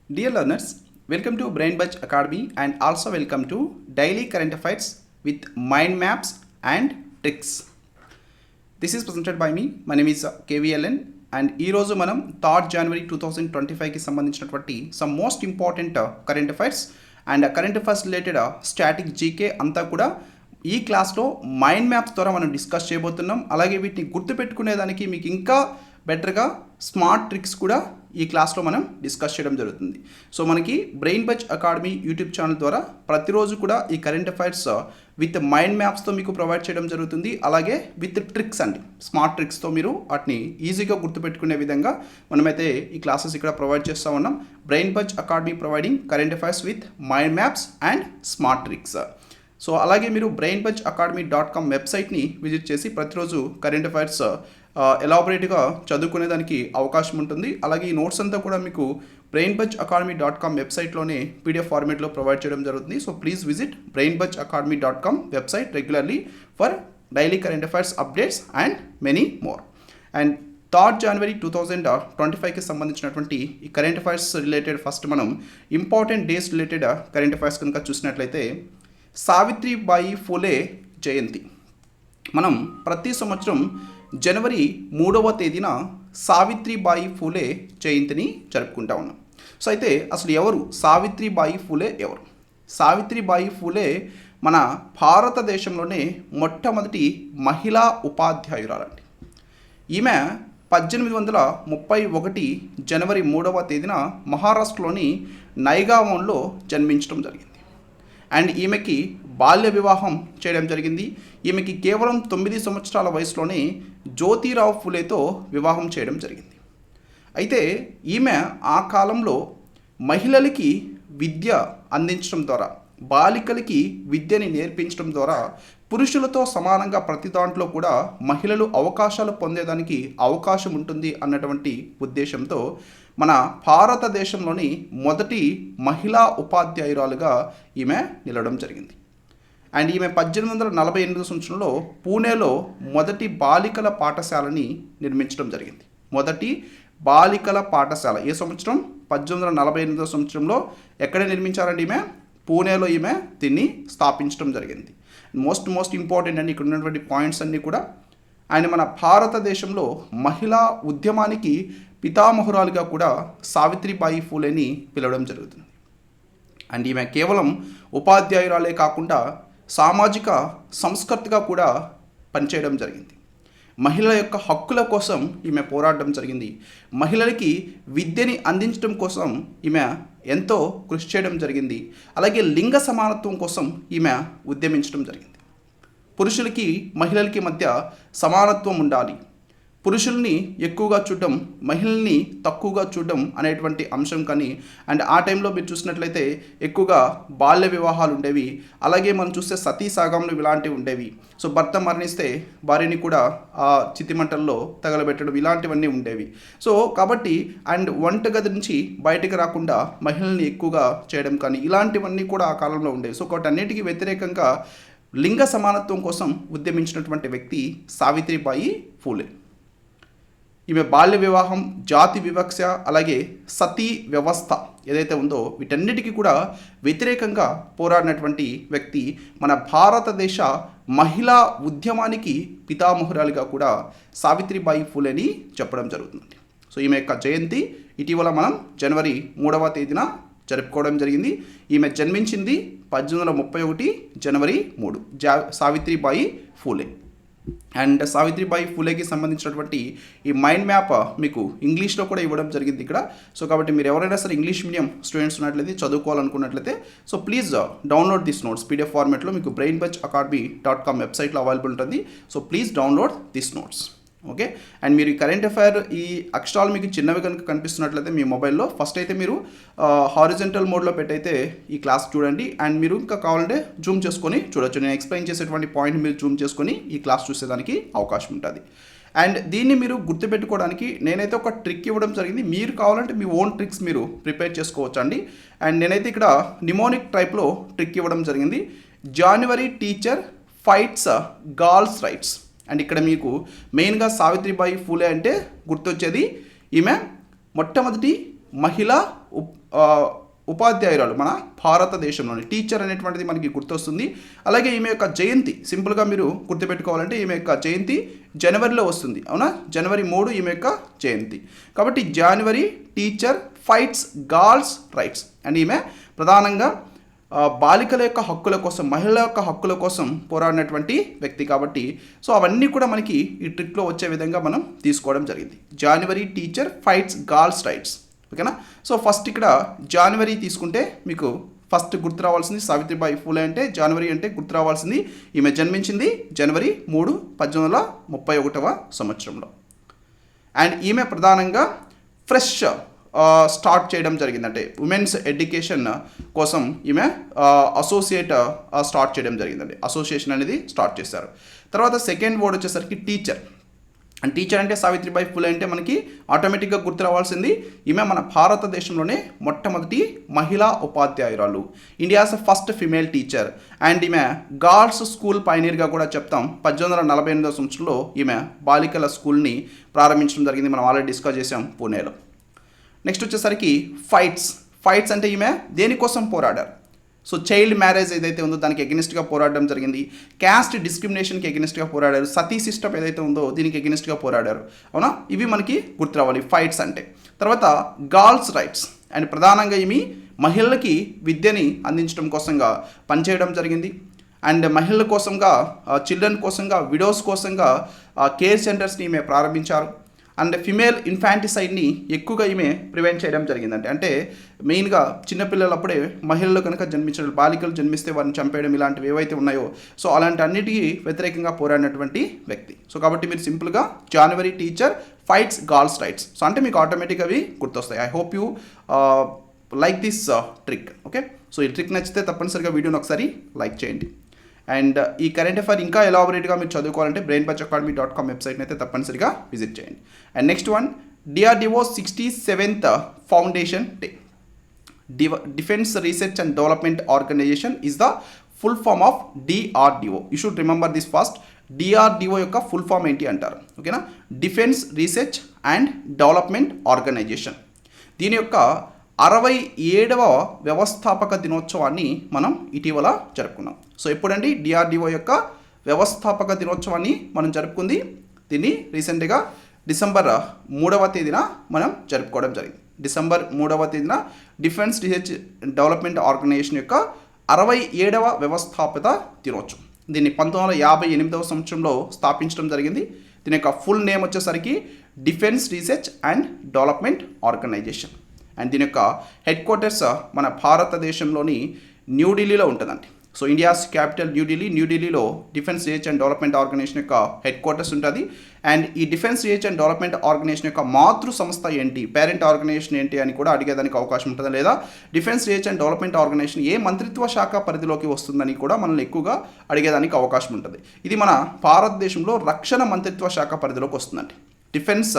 Dear learners, welcome to Brain Budge Academy and also welcome to Daily Current Affairs with Mind Maps and Tricks. This is presented by me. My name is KVLN and ఈ రోజు మనం 3rd January 2025 కి సంబంధించినటువంటి some most important current affairs and current affairs related static GK అంతా కూడా ఈ క్లాస్లో mind maps ద్వారా మనం డిస్కస్ చేయబోతున్నాం. అలాగే వీటిని గుర్తుపెట్టుకునేదానికి మీకు ఇంకా బెటర్గా స్మార్ట్ ట్రిక్స్ కూడా ఈ క్లాస్లో మనం డిస్కస్ చేయడం జరుగుతుంది. సో మనకి brain buzz academy YouTube channel ద్వారా ప్రతిరోజు కూడా ఈ కరెంట్ అఫైర్స్ విత్ మైండ్ మ్యాప్స్తో మీకు ప్రొవైడ్ చేయడం జరుగుతుంది. అలాగే విత్ ట్రిక్స్ అండి, స్మార్ట్ ట్రిక్స్తో మీరు వాటిని ఈజీగా గుర్తుపెట్టుకునే విధంగా మనమైతే ఈ క్లాసెస్ ఇక్కడ ప్రొవైడ్ చేస్తూ ఉన్నాం. Brain buzz academy providing current affairs with mind maps and smart tricks. So అలాగే మీరు brainbudgeacademy.com వెబ్సైట్ని విజిట్ చేసి ప్రతిరోజు కరెంట్ అఫైర్స్ ఎలాబొరేట్గా చదువుకునేదానికి అవకాశం ఉంటుంది. అలాగే ఈ నోట్స్ అంతా కూడా మీకు brainbudgeacademy.com వెబ్సైట్లోనే పీడిఎఫ్ ఫార్మేట్లో ప్రొవైడ్ చేయడం జరుగుతుంది. So please visit brainbudgeacademy.com website regularly for daily current affairs updates and many more. And 3rd January 2025కి సంబంధించినటువంటి ఈ కరెంట్ అఫైర్స్ రిలేటెడ్ ఫస్ట్ మనం important days related current affairs కనుక చూసినట్లయితే సావిత్రిబాయి ఫూలే జయంతి. మనం ప్రతి సంవత్సరం జనవరి 3వ తేదీన సావిత్రిబాయి ఫూలే జయంతిని జరుపుకుంటా ఉన్నాం. సో అయితే అసలు ఎవరు సావిత్రిబాయి ఫూలే? ఎవరు సావిత్రిబాయి ఫూలే? మన భారతదేశంలోనే మొట్టమొదటి మహిళా ఉపాధ్యాయురాలండి. ఈమె 1831 జనవరి 3వ తేదీన మహారాష్ట్రలోని నైగావంలో జన్మించడం జరిగింది. అండ్ ఈమెకి బాల్య వివాహం చేయడం జరిగింది. ఈమెకి కేవలం 9 సంవత్సరాల వయసులోనే జ్యోతిరావు ఫులేతో వివాహం చేయడం జరిగింది. అయితే ఈమె ఆ కాలంలో మహిళలకి విద్య అందించడం ద్వారా, బాలికలకి విద్యని నేర్పించడం ద్వారా పురుషులతో సమానంగా ప్రతి దాంట్లో కూడా మహిళలు అవకాశాలు పొందేదానికి అవకాశం ఉంటుంది అన్నటువంటి ఉద్దేశంతో మన భారతదేశంలోని మొదటి మహిళా ఉపాధ్యాయురాలుగా ఈమె నిలవడం జరిగింది. అండ్ ఈమె 1848 సంవత్సరంలో పూణేలో మొదటి బాలికల పాఠశాలని నిర్మించడం జరిగింది. మొదటి బాలికల పాఠశాల ఏ సంవత్సరం? 1848 సంవత్సరంలో ఎక్కడ నిర్మించారండి? ఈమె పూణేలో ఈమె దీన్ని స్థాపించడం జరిగింది. మోస్ట్ ఇంపార్టెంట్ అండి ఇక్కడ ఉన్నటువంటి పాయింట్స్ అన్నీ కూడా. ఆయన మన భారతదేశంలో మహిళా ఉద్యమానికి పితామహురాలుగా కూడా సావిత్రిబాయి ఫూలేని పిలవడం జరుగుతుంది. అండ్ ఈమె కేవలం ఉపాధ్యాయురాలే కాకుండా సామాజిక సంస్కర్తగా కూడా పనిచేయడం జరిగింది. మహిళల యొక్క హక్కుల కోసం ఈమె పోరాడడం జరిగింది. మహిళలకి విద్యని అందించడం కోసం ఈమె ఎంతో కృషి చేయడం జరిగింది. అలాగే లింగ సమానత్వం కోసం ఈమె ఉద్యమించడం జరిగింది. పురుషులకి మహిళలకి మధ్య సమానత్వం ఉండాలి, పురుషుల్ని ఎక్కువగా చూడడం, మహిళల్ని తక్కువగా చూడడం అనేటువంటి అంశం. కానీ అండ్ ఆ టైంలో మీరు చూసినట్లయితే ఎక్కువగా బాల్య వివాహాలు ఉండేవి. అలాగే మనం చూస్తే సతీ సాగంలు ఇలాంటివి ఉండేవి. సో భర్త మరణిస్తే భార్యని కూడా ఆ చితిమంటల్లో తగలబెట్టడం ఇలాంటివన్నీ ఉండేవి. సో కాబట్టి అండ్ వంటగది నుంచి బయటకు రాకుండా మహిళల్ని ఎక్కువగా చేయడం కానీ ఇలాంటివన్నీ కూడా ఆ కాలంలో ఉండేవి. సో కాబట్టి అన్నిటికీ వ్యతిరేకంగా లింగ సమానత్వం కోసం ఉద్యమించినటువంటి వ్యక్తి సావిత్రిబాయి ఫూలే. ఈమె బాల్య వివాహం, జాతి వివక్ష, అలాగే సతీ వ్యవస్థ ఏదైతే ఉందో వీటన్నిటికీ కూడా వ్యతిరేకంగా పోరాడినటువంటి వ్యక్తి. మన భారతదేశ మహిళా ఉద్యమానికి పితామహురాలుగా కూడా సావిత్రిబాయి ఫూలేని చెప్పడం జరుగుతుంది. సో ఈమె యొక్క జయంతి ఇటీవల మనం జనవరి 3వ తేదీన జరుపుకోవడం జరిగింది. ఈమె జన్మించింది 1831 జనవరి 3 సావిత్రిబాయి ఫూలే. అండ్ సావిత్రిబాయి ఫూలేకి సంబంధించినటువంటి ఈ మైండ్ మ్యాప్ మీకు ఇంగ్లీష్లో కూడా ఇవ్వడం జరిగింది ఇక్కడ. సో కాబట్టి మీరు ఎవరైనా సరే ఇంగ్లీష్ మీడియం స్టూడెంట్స్ ఉన్నట్లయితే, చదువుకోవాలనుకున్నట్లయితే so please download this notes PDF ఫార్మేట్లో మీకు brainbudgeacademy.com వెబ్సైట్లో అవైలబుల్ ఉంటుంది. So please download this notes. Okay. And మీరు ఈ కరెంట్ అఫైర్ ఈ అక్షరాలు మీకు చిన్నవి కనుక కనిపిస్తున్నట్లయితే మీ మొబైల్లో ఫస్ట్ అయితే మీరు హారిజెంటల్ మోడ్లో పెట్టయితే ఈ క్లాస్ చూడండి. అండ్ మీరు ఇంకా కావాలంటే జూమ్ చేసుకొని చూడొచ్చు. నేను ఎక్స్ప్లెయిన్ చేసేటువంటి పాయింట్ మీరు జూమ్ చేసుకొని ఈ క్లాస్ చూసేదానికి అవకాశం ఉంటుంది. అండ్ దీన్ని మీరు గుర్తుపెట్టుకోవడానికి నేనైతే ఒక ట్రిక్ ఇవ్వడం జరిగింది. మీరు కావాలంటే మీ ఓన్ ట్రిక్స్ మీరు ప్రిపేర్ చేసుకోవచ్చు అండి. అండ్ నేనైతే ఇక్కడ నిమోనిక్ టైప్లో ట్రిక్ ఇవ్వడం జరిగింది. January teacher fights girls rights. And ఇక్కడ మీకు మెయిన్గా సావిత్రిబాయి ఫూలే అంటే గుర్తొచ్చేది ఈమె మొట్టమొదటి మహిళా ఉపాధ్యాయురాలు మన భారతదేశంలోని టీచర్ అనేటువంటిది మనకి గుర్తొస్తుంది. అలాగే ఈమె యొక్క జయంతి సింపుల్గా మీరు గుర్తుపెట్టుకోవాలంటే ఈమె యొక్క జయంతి జనవరిలో వస్తుంది, అవునా? జనవరి 3 ఈమె యొక్క జయంతి. కాబట్టి January teacher fights girls rights. And ఈమె ప్రధానంగా బాలికల యొక్క హక్కుల కోసం, మహిళల యొక్క హక్కుల కోసం పోరాడినటువంటి వ్యక్తి కాబట్టి సో అవన్నీ కూడా మనకి ఈ ట్రిక్లో వచ్చే విధంగా మనం తీసుకోవడం జరిగింది. జనవరి టీచర్ ఫైట్స్ గర్ల్స్ రైట్స్, ఓకేనా? సో ఫస్ట్ ఇక్కడ జనవరి తీసుకుంటే మీకు ఫస్ట్ గుర్తు రావాల్సింది సావిత్రిబాయి ఫూలే అంటే జనవరి అంటే గుర్తు రావాల్సింది ఈమె జన్మించింది జనవరి 3, 1831 సంవత్సరంలో. అండ్ ఈమె ప్రధానంగా ఫ్రెష్ స్టార్ట్ చేయడం జరిగింది, అంటే ఉమెన్స్ ఎడ్యుకేషన్ కోసం ఈమె అసోసియేట్ స్టార్ట్ చేయడం జరిగిందండి. అసోసియేషన్ అనేది స్టార్ట్ చేశారు. తర్వాత సెకండ్ వర్డ్ వచ్చేసరికి టీచర్. అండ్ టీచర్ అంటే సావిత్రిబాయి ఫులే అంటే మనకి ఆటోమేటిక్గా గుర్తు రావాల్సింది ఈమె మన భారతదేశంలోనే మొట్టమొదటి మహిళా ఉపాధ్యాయురాలు, India's first female teacher. And ఈమె గర్ల్స్ స్కూల్ పైనీర్గా కూడా చెప్తాం. 1848 సంవత్సరంలో ఈమె బాలికల స్కూల్ని ప్రారంభించడం జరిగింది. మనం ఆల్రెడీ డిస్కస్ చేసాం పూణేలో. నెక్స్ట్ వచ్చేసరికి ఫైట్స్ అంటే ఈమె దేనికోసం పోరాడారు? సో చైల్డ్ మ్యారేజ్ ఏదైతే ఉందో దానికి ఎగెనిస్ట్గా పోరాడడం జరిగింది. క్యాస్ట్ డిస్క్రిమినేషన్కి ఎగెనిస్ట్గా పోరాడారు. సతీ సిస్టమ్ ఏదైతే ఉందో దీనికి ఎగెనిస్ట్గా పోరాడారు, అవునా? ఇవి మనకి గుర్తు రావాలి ఫైట్స్ అంటే. తర్వాత గర్ల్స్ రైట్స్, అండ్ ప్రధానంగా ఈమె మహిళలకి విద్యని అందించడం కోసంగా పనిచేయడం జరిగింది. అండ్ మహిళల కోసంగా, చిల్డ్రన్ కోసంగా, విడోస్ కోసంగా కేర్ సెంటర్స్ని ఈమె ప్రారంభించారు. అండ్ ఫిమేల్ ఇన్ఫాంటిసైడ్ని ఎక్కువగా ఈమె ప్రివెంట్ చేయడం జరిగిందంటే, అంటే మెయిన్గా చిన్నపిల్లలప్పుడే మహిళలు కనుక జన్మించడం, బాలికలు జన్మిస్తే వారిని చంపేయడం ఇలాంటివి ఏవైతే ఉన్నాయో సో అలాంటి అన్నిటికీ వ్యతిరేకంగా పోరాడినటువంటి వ్యక్తి. సో కాబట్టి మీరు సింపుల్గా January teacher fights girls rights, so అంటే మీకు ఆటోమేటిక్గా అవి గుర్తొస్తాయి. I hope you like this trick, okay? So ఈ ట్రిక్ నచ్చితే తప్పనిసరిగా వీడియోని ఒకసారి లైక్ చేయండి. అండ్ ఈ కరెంట్ అఫైర్ ఇంకా ఎలాబొరేట్గా మీరు చదువుకోవాలంటే brainpunchacademy.com వెబ్సైట్ని అయితే తప్పనిసరిగా విజిట్ చేయండి. And next one, DRDO 67th foundation day. Defence research and development organisation is the full form of DRDO. You should remember this first. DRDO యొక్క ఫుల్ ఫామ్ ఏంటి అంటారు, ఓకేనా? Defence research and development organisation. దీని యొక్క 67వ వ్యవస్థాపక దినోత్సవాన్ని మనం ఇటీవల జరుపుకున్నాం. సో ఎప్పుడండి DRDO యొక్క వ్యవస్థాపక దినోత్సవాన్ని మనం జరుపుకుంది? దీన్ని రీసెంట్గా డిసెంబర్ 3వ తేదీన మనం జరుపుకోవడం జరిగింది. డిసెంబర్ 3వ తేదీన డిఫెన్స్ రీసెర్చ్ డెవలప్మెంట్ ఆర్గనైజేషన్ యొక్క 67వ వ్యవస్థాపక దినోత్సవం. దీన్ని 1958వ సంవత్సరంలో స్థాపించడం జరిగింది. దీని యొక్క ఫుల్ నేమ్ వచ్చేసరికి డిఫెన్స్ research and development organisation. And దీని యొక్క హెడ్ క్వార్టర్స్ మన భారతదేశంలోని న్యూఢిల్లీలో ఉంటుందండి. సో ఇండియాస్ క్యాపిటల్ న్యూఢిల్లీలో defence research and development organisation యొక్క హెడ్ క్వార్టర్స్ ఉంటుంది. అండ్ ఈ defence research and development organisation యొక్క మాతృ సంస్థ ఏంటి, పేరెంట్ ఆర్గనైజేషన్ ఏంటి అని కూడా అడిగేదానికి అవకాశం ఉంటుంది. లేదా defence research and development organisation ఏ మంత్రిత్వ శాఖ పరిధిలోకి వస్తుందని కూడా మనల్ని ఎక్కువగా అడిగేదానికి అవకాశం ఉంటుంది. ఇది మన భారతదేశంలో రక్షణ మంత్రిత్వ శాఖ పరిధిలోకి వస్తుందండి. డిఫెన్స్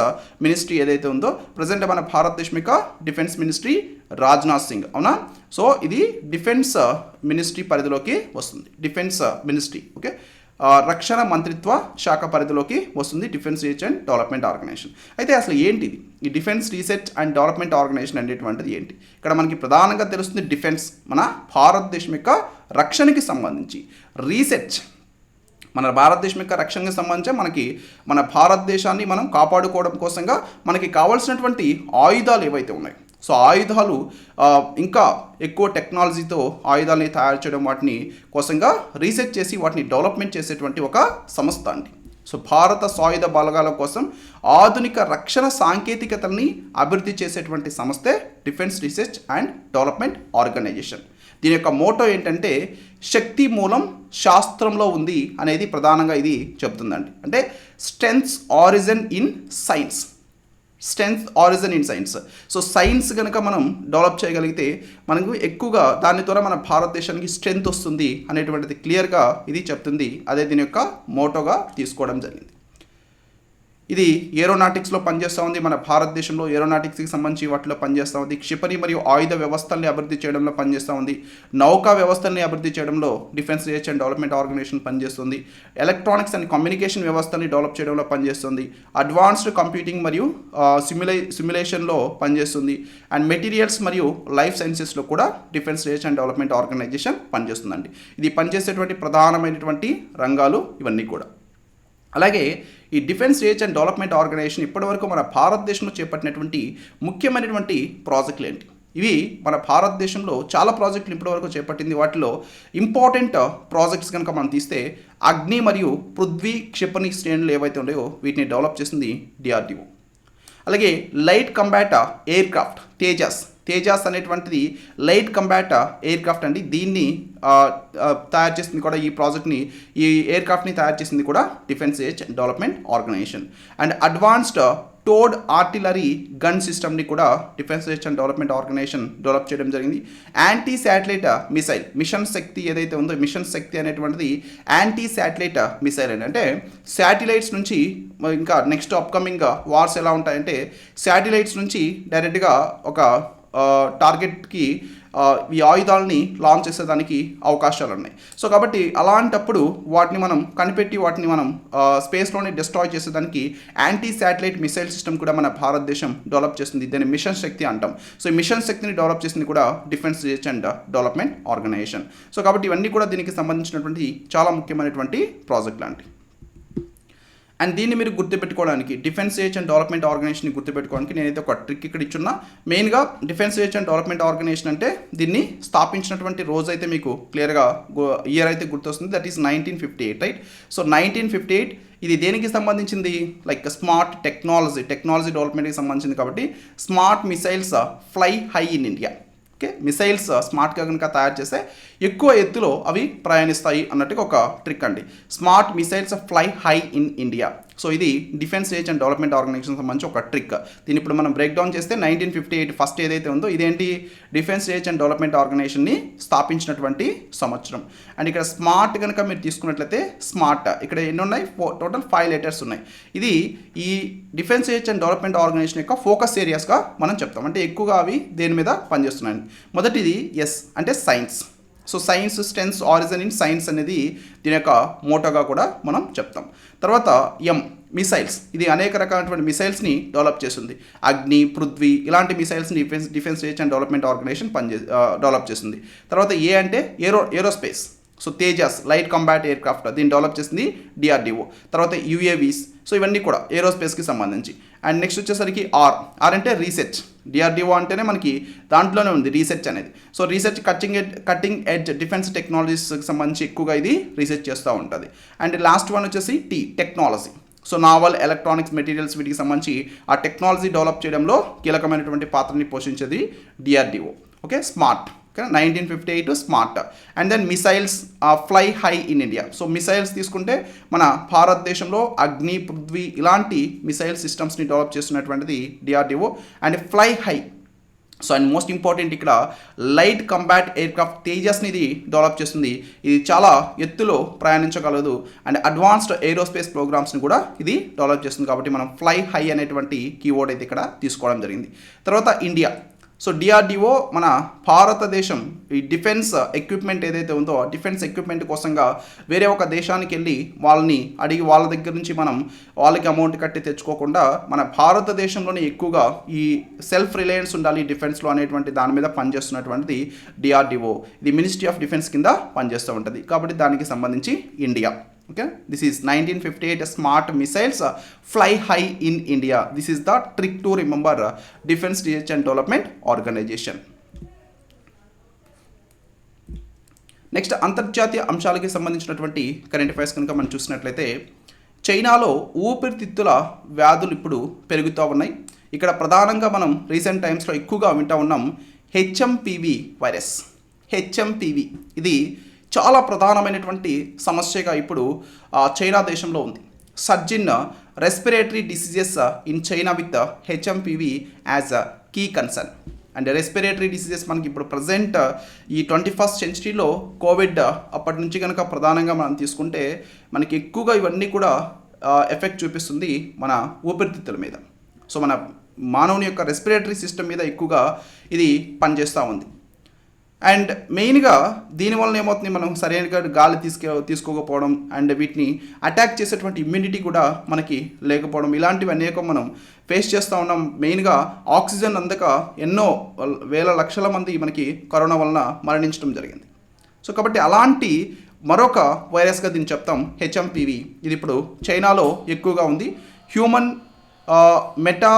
మినిస్ట్రీ ఏదైతే ఉందో ప్రజెంట్ మన భారతదేశం యొక్క డిఫెన్స్ మినిస్ట్రీ రాజ్నాథ్ సింగ్, అవునా? సో ఇది డిఫెన్స్ మినిస్ట్రీ పరిధిలోకి వస్తుంది. డిఫెన్స్ మినిస్ట్రీ, ఓకే, రక్షణ మంత్రిత్వ శాఖ పరిధిలోకి వస్తుంది defence research and development organisation. అయితే అసలు ఏంటిది ఈ defence research and development organisation అనేటువంటిది ఏంటి? ఇక్కడ మనకి ప్రధానంగా తెలుస్తుంది డిఫెన్స్, మన భారతదేశం యొక్క రక్షణకి సంబంధించి రీసెర్చ్, మన భారతదేశం యొక్క రక్షణకు సంబంధించి మనకి మన భారతదేశాన్ని మనం కాపాడుకోవడం కోసంగా మనకి కావాల్సినటువంటి ఆయుధాలు ఏవైతే ఉన్నాయో సో ఆయుధాలు ఇంకా ఎక్కువ టెక్నాలజీతో ఆయుధాలని తయారు చేయడం వాటిని కోసంగా రీసెర్చ్ చేసి వాటిని డెవలప్మెంట్ చేసేటువంటి ఒక సంస్థ అండి. సో భారత సాయుధ బలగాల కోసం ఆధునిక రక్షణ సాంకేతికతల్ని అభివృద్ధి చేసేటువంటి సంస్థే defence research and development organisation. దీని యొక్క మోటో ఏంటంటే శక్తి మూలం శాస్త్రంలో ఉంది అనేది ప్రధానంగా ఇది చెప్తుందండి. అంటే strength origin in science, so science కనుక మనం డెవలప్ చేయగలిగితే మనకు ఎక్కువగా దాని ద్వారా మన భారతదేశానికి స్ట్రెంగ్త్ వస్తుంది అనేటువంటిది క్లియర్గా ఇది చెప్తుంది. అదే దీని యొక్క మోటోగా తీసుకోవడం జరిగింది. ఇది ఏరోనాటిక్స్లో పనిచేస్తూ ఉంది. మన భారతదేశంలో ఏరోనాటిక్స్కి సంబంధించి వాటిలో పనిచేస్తూ ఉంది. క్షిపణి మరియు ఆయుధ వ్యవస్థల్ని అభివృద్ధి చేయడంలో పనిచేస్తూ ఉంది. నౌకా వ్యవస్థల్ని అభివృద్ధి చేయడంలో defence research and development organisation పనిచేస్తుంది. ఎలక్ట్రానిక్స్ అండ్ కమ్యూనికేషన్ వ్యవస్థని డెవలప్ చేయడంలో పనిచేస్తుంది. అడ్వాన్స్డ్ కంప్యూటింగ్ మరియు సిమ్యులేషన్లో పనిచేస్తుంది. అండ్ మెటీరియల్స్ మరియు లైఫ్ సైన్సెస్లో కూడా defence research and development organisation పనిచేస్తుందండి. ఇది పనిచేసేటువంటి ప్రధానమైనటువంటి రంగాలు ఇవన్నీ కూడా. అలాగే ఈ defence research and development organisation ఇప్పటివరకు మన భారతదేశంలో చేపట్టినటువంటి ముఖ్యమైనటువంటి ప్రాజెక్టులు ఏంటి? ఇవి మన భారతదేశంలో చాలా ప్రాజెక్టులు ఇప్పటివరకు చేపట్టింది. వాటిలో ఇంపార్టెంట్ ప్రాజెక్ట్స్ కనుక మనం తీస్తే అగ్ని మరియు పృథ్వీ క్షిపణి శ్రేణులు ఏవైతే ఉన్నాయో వీటిని డెవలప్ చేసింది డిఆర్డిఓ. అలాగే light combat air craft Tejas అనేటువంటిది లైట్ కంబాట్ ఎయిర్ క్రాఫ్ట్ అండి. దీన్ని తయారు చేసింది కూడా ఈ ప్రాజెక్ట్ని, ఈ ఎయిర్ క్రాఫ్ట్ని తయారు చేసింది కూడా defence research and development organisation. And advanced towed artillery gun సిస్టమ్ని కూడా defence research and development organisation develop చేయడం జరిగింది. Anti satellite missile mission Shakti ఏదైతే ఉందో, మిషన్ శక్తి అనేటువంటిది యాంటీ శాటిలైట్ మిసైల్ అని, అంటే శాటిలైట్స్ నుంచి ఇంకా నెక్స్ట్ అప్కమింగ్ వార్స్ ఎలా ఉంటాయంటే శాటిలైట్స్ నుంచి డైరెక్ట్గా ఒక టార్గెట్కి ఈ ఆయుధాలని లాంచ్ చేసేదానికి అవకాశాలు ఉన్నాయి. సో కాబట్టి అలాంటప్పుడు వాటిని మనం కనిపెట్టి వాటిని మనం స్పేస్లోనే డిస్ట్రాయ్ చేసేదానికి యాంటీ శాటిలైట్ మిసైల్ సిస్టమ్ కూడా మన భారతదేశం డెవలప్ చేస్తుంది. దీన్ని మిషన్ శక్తి అంటాం. సో ఈ మిషన్ శక్తిని డెవలప్ చేసింది కూడా defence research and development organisation. So కాబట్టి ఇవన్నీ కూడా దీనికి సంబంధించినటువంటి చాలా ముఖ్యమైనటువంటి ప్రాజెక్ట్ లాంటివి. అండ్ దీన్ని మీరు గుర్తుపెట్టుకోవడానికి defence research and development organisation గుర్తుపెట్టుకోవడానికి నేనైతే ఒక ట్రిక్ ఇక్కడ ఇచ్చున్నా. మెయిన్గా defence research and development organisation అంటే దీన్ని స్థాపించినటువంటి రోజు అయితే మీకు క్లియర్గా ఇయర్ అయితే గుర్తొస్తుంది. That is 1958, right? సో 1958 ఇది దేనికి సంబంధించింది? లైక్ స్మార్ట్ టెక్నాలజీ డెవలప్మెంట్కి సంబంధించింది. కాబట్టి smart missiles fly high in India. Okay, missiles స్మార్ట్గా కనుక తయారు చేస్తే ఎక్కువ ఎత్తులో అవి ప్రయాణిస్తాయి అన్నట్టుగా ఒక ట్రిక్ అండి. Smart missiles fly high in India. So ఇది defence research and development organisation సంబంధించి ఒక ట్రిక్. దీన్ని ఇప్పుడు మనం బ్రేక్ డౌన్ చేస్తే 1958 ఫస్ట్ ఏదైతే ఉందో ఇదేంటి? డిఫెన్స్ రీసెర్చ్ అండ్ డెవలప్మెంట్ ఆర్గనైజేషన్ని స్థాపించినటువంటి సంవత్సరం. అండ్ ఇక్కడ స్మార్ట్ కనుక మీరు తీసుకున్నట్లయితే స్మార్ట్ ఇక్కడ ఎన్ని ఉన్నాయి? టోటల్ 5 లెటర్స్ ఉన్నాయి. ఇది ఈ defence research and development organisation యొక్క ఫోకస్ ఏరియాస్గా మనం చెప్తాం. అంటే ఎక్కువగా అవి దేని మీద పనిచేస్తున్నాయి. మొదటిది ఎస్ అంటే science. So science strengths origin in science అనేది దీని యొక్క మోటోగా కూడా మనం చెప్తాం. తర్వాత ఎం మిసైల్స్. ఇది అనేక రకాలైనటువంటి మిసైల్స్ని డెవలప్ చేస్తుంది. అగ్ని, పృథ్వీ ఇలాంటి మిసైల్స్ని defence research and development organisation develop చేస్తుంది. తర్వాత ఏ అంటే aerospace. So Tejas light combat aircraft దీన్ని డెవలప్ చేసింది డిఆర్డిఓ. తర్వాత యుఏవీస్. సో ఇవన్నీ కూడా ఏరోస్పేస్కి సంబంధించి. అండ్ నెక్స్ట్ వచ్చేసరికి ఆర్ అంటే రీసెర్చ్. డిఆర్డిఓ అంటేనే మనకి దాంట్లోనే ఉంది రీసెర్చ్ అనేది. So research cutting edge defence టెక్నాలజీస్కి సంబంధించి ఎక్కువగా ఇది రీసెర్చ్ చేస్తూ ఉంటుంది. అండ్ లాస్ట్ వన్ వచ్చేసి technology. So naval electronics materials వీటికి సంబంధించి ఆ టెక్నాలజీ డెవలప్ చేయడంలో కీలకమైనటువంటి పాత్రని పోషించేది DRDO. Okay, smart 1958 smart. And then missiles fly high in India. So missiles తీసుకుంటే మన భారతదేశంలో అగ్ని, పృథ్వీ ఇలాంటి మిసైల్ సిస్టమ్స్ని డెవలప్ చేస్తున్నటువంటిది DRDO. And fly high. So and most important ఇక్కడ లైట్ కంబాట్ ఎయిర్ క్రాఫ్ట్ తేజస్ని ఇది డెవలప్ చేస్తుంది. ఇది చాలా ఎత్తులో ప్రయాణించగలదు. అండ్ అడ్వాన్స్డ్ ఏరోస్పేస్ ప్రోగ్రామ్స్ని కూడా ఇది డెవలప్ చేస్తుంది. కాబట్టి మనం ఫ్లై హై అనేటువంటి కీవర్డ్ అయితే ఇక్కడ తీసుకోవడం జరిగింది. తర్వాత ఇండియా. సో డిఆర్డిఓ మన భారతదేశం ఈ డిఫెన్స్ ఎక్విప్మెంట్ ఏదైతే ఉందో ఆ డిఫెన్స్ ఎక్విప్మెంట్ కోసంగా వేరే ఒక దేశానికి వెళ్ళి వాళ్ళని అడిగి వాళ్ళ దగ్గర నుంచి మనం వాళ్ళకి అమౌంట్ కట్టి తెచ్చుకోకుండా మన భారతదేశంలోనే ఎక్కువగా ఈ సెల్ఫ్ రిలయన్స్ ఉండాలి డిఫెన్స్లో అనేటువంటి దాని మీద పనిచేస్తున్నటువంటిది డిఆర్డిఓ. ఇది మినిస్ట్రీ ఆఫ్ డిఫెన్స్ కింద పనిచేస్తూ ఉంటుంది. కాబట్టి దానికి సంబంధించి India. Okay, this is 1958 smart missiles fly high in India. This is the trick to remember Defense Research and Development Organization. Next అంతర్జాతీయ అంశాలకి సంబంధించినటువంటి కరెంట్ అఫైర్స్ కనుక మనం చూసినట్లయితే చైనాలో ఊపిరితిత్తుల వ్యాధులు ఇప్పుడు పెరుగుతూ ఉన్నాయి. ఇక్కడ ప్రధానంగా మనం రీసెంట్ టైమ్స్లో ఎక్కువగా వింటూ ఉన్నాం హెచ్ఎంపివి వైరస్. హెచ్ఎంపివి ఇది చాలా ప్రధానమైనటువంటి సమస్యగా ఇప్పుడు చైనా దేశంలో ఉంది. Surge in respiratory diseases in China with HMPV as a key concern. And respiratory diseases మనకి ఇప్పుడు ప్రజెంట్ ఈ 21st సెంచరీలో కోవిడ్ అప్పటి నుంచి కనుక ప్రధానంగా మనం తీసుకుంటే మనకి ఎక్కువగా ఇవన్నీ కూడా ఎఫెక్ట్ చూపిస్తుంది మన ఊపిరితిత్తుల మీద. సో మన మానవుని యొక్క రెస్పిరేటరీ సిస్టమ్ మీద ఎక్కువగా ఇది పనిచేస్తూ ఉంది. అండ్ మెయిన్గా దీనివల్ల ఏమవుతుంది, మనం సరైన గాలి తీసుకోకపోవడం అండ్ వీటిని అటాక్ చేసేటువంటి ఇమ్యూనిటీ కూడా మనకి లేకపోవడం, ఇలాంటివి అనేకం మనం ఫేస్ చేస్తూ ఉన్నాం. మెయిన్గా ఆక్సిజన్ అందక ఎన్నో వేల లక్షల మంది మనకి కరోనా వలన మరణించడం జరిగింది. సో కాబట్టి అలాంటి మరొక వైరస్గా దీన్ని చెప్తాం HMPV. ఇది ఇప్పుడు చైనాలో ఎక్కువగా ఉంది. Human meta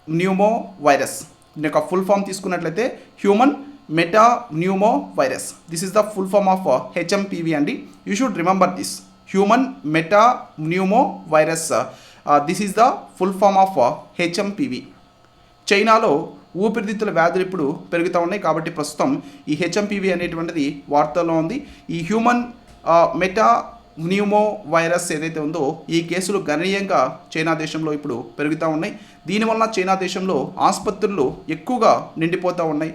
pneumo virus. దీని యొక్క ఫుల్ ఫామ్ తీసుకున్నట్లయితే human meta pneumo virus. This is the full form of HMPV అండి. You should remember this, human meta pneumo virus. This is the full form of HMPV. చైనాలో ఊపిరితిత్తుల వ్యాధులు ఇప్పుడు పెరుగుతూ ఉన్నాయి కాబట్టి ప్రస్తుతం ఈ HMPV అనేటువంటిది వార్తల్లో ఉంది. ఈ హ్యూమన్ మెటా న్యూమో వైరస్ ఏదైతే ఉందో ఈ కేసులు గణనీయంగా చైనా దేశంలో ఇప్పుడు పెరుగుతూ ఉన్నాయి. దీనివల్ల చైనా దేశంలో ఆసుపత్రులు ఎక్కువగా నిండిపోతూ ఉన్నాయి.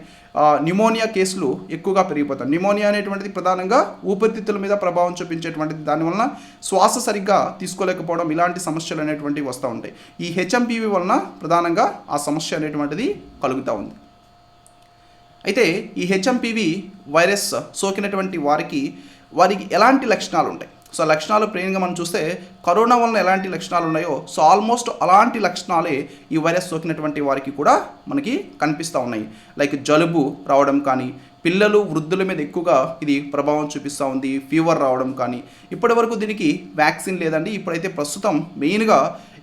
న్యూమోనియా కేసులు ఎక్కువగా పెరిగిపోతాయి. న్యూమోనియా అనేటువంటిది ప్రధానంగా ఊపిరితిత్తుల మీద ప్రభావం చూపించేటువంటిది. దానివల్ల శ్వాస సరిగ్గా తీసుకోలేకపోవడం, ఇలాంటి సమస్యలు అనేటువంటివి వస్తూ ఉంటాయి. ఈ HMPV వలన ప్రధానంగా ఆ సమస్య అనేటువంటిది కలుగుతూ ఉంది. అయితే ఈ HMPV వైరస్ సోకినటువంటి వారికి ఎలాంటి లక్షణాలు ఉంటాయి? సో లక్షణాలు ప్రేమగా మనం చూస్తే కరోనా వలన ఎలాంటి లక్షణాలు ఉన్నాయో సో ఆల్మోస్ట్ అలాంటి లక్షణాలే ఈ వైరస్ సోకినటువంటి వారికి కూడా మనకి కనిపిస్తూ ఉన్నాయి. లైక్ జలుబు రావడం కానీ, పిల్లలు వృద్ధుల మీద ఎక్కువగా ఇది ప్రభావం చూపిస్తూ ఉంది, ఫీవర్ రావడం కానీ. ఇప్పటి వరకు దీనికి వ్యాక్సిన్ లేదండి. ఇప్పుడైతే ప్రస్తుతం మెయిన్గా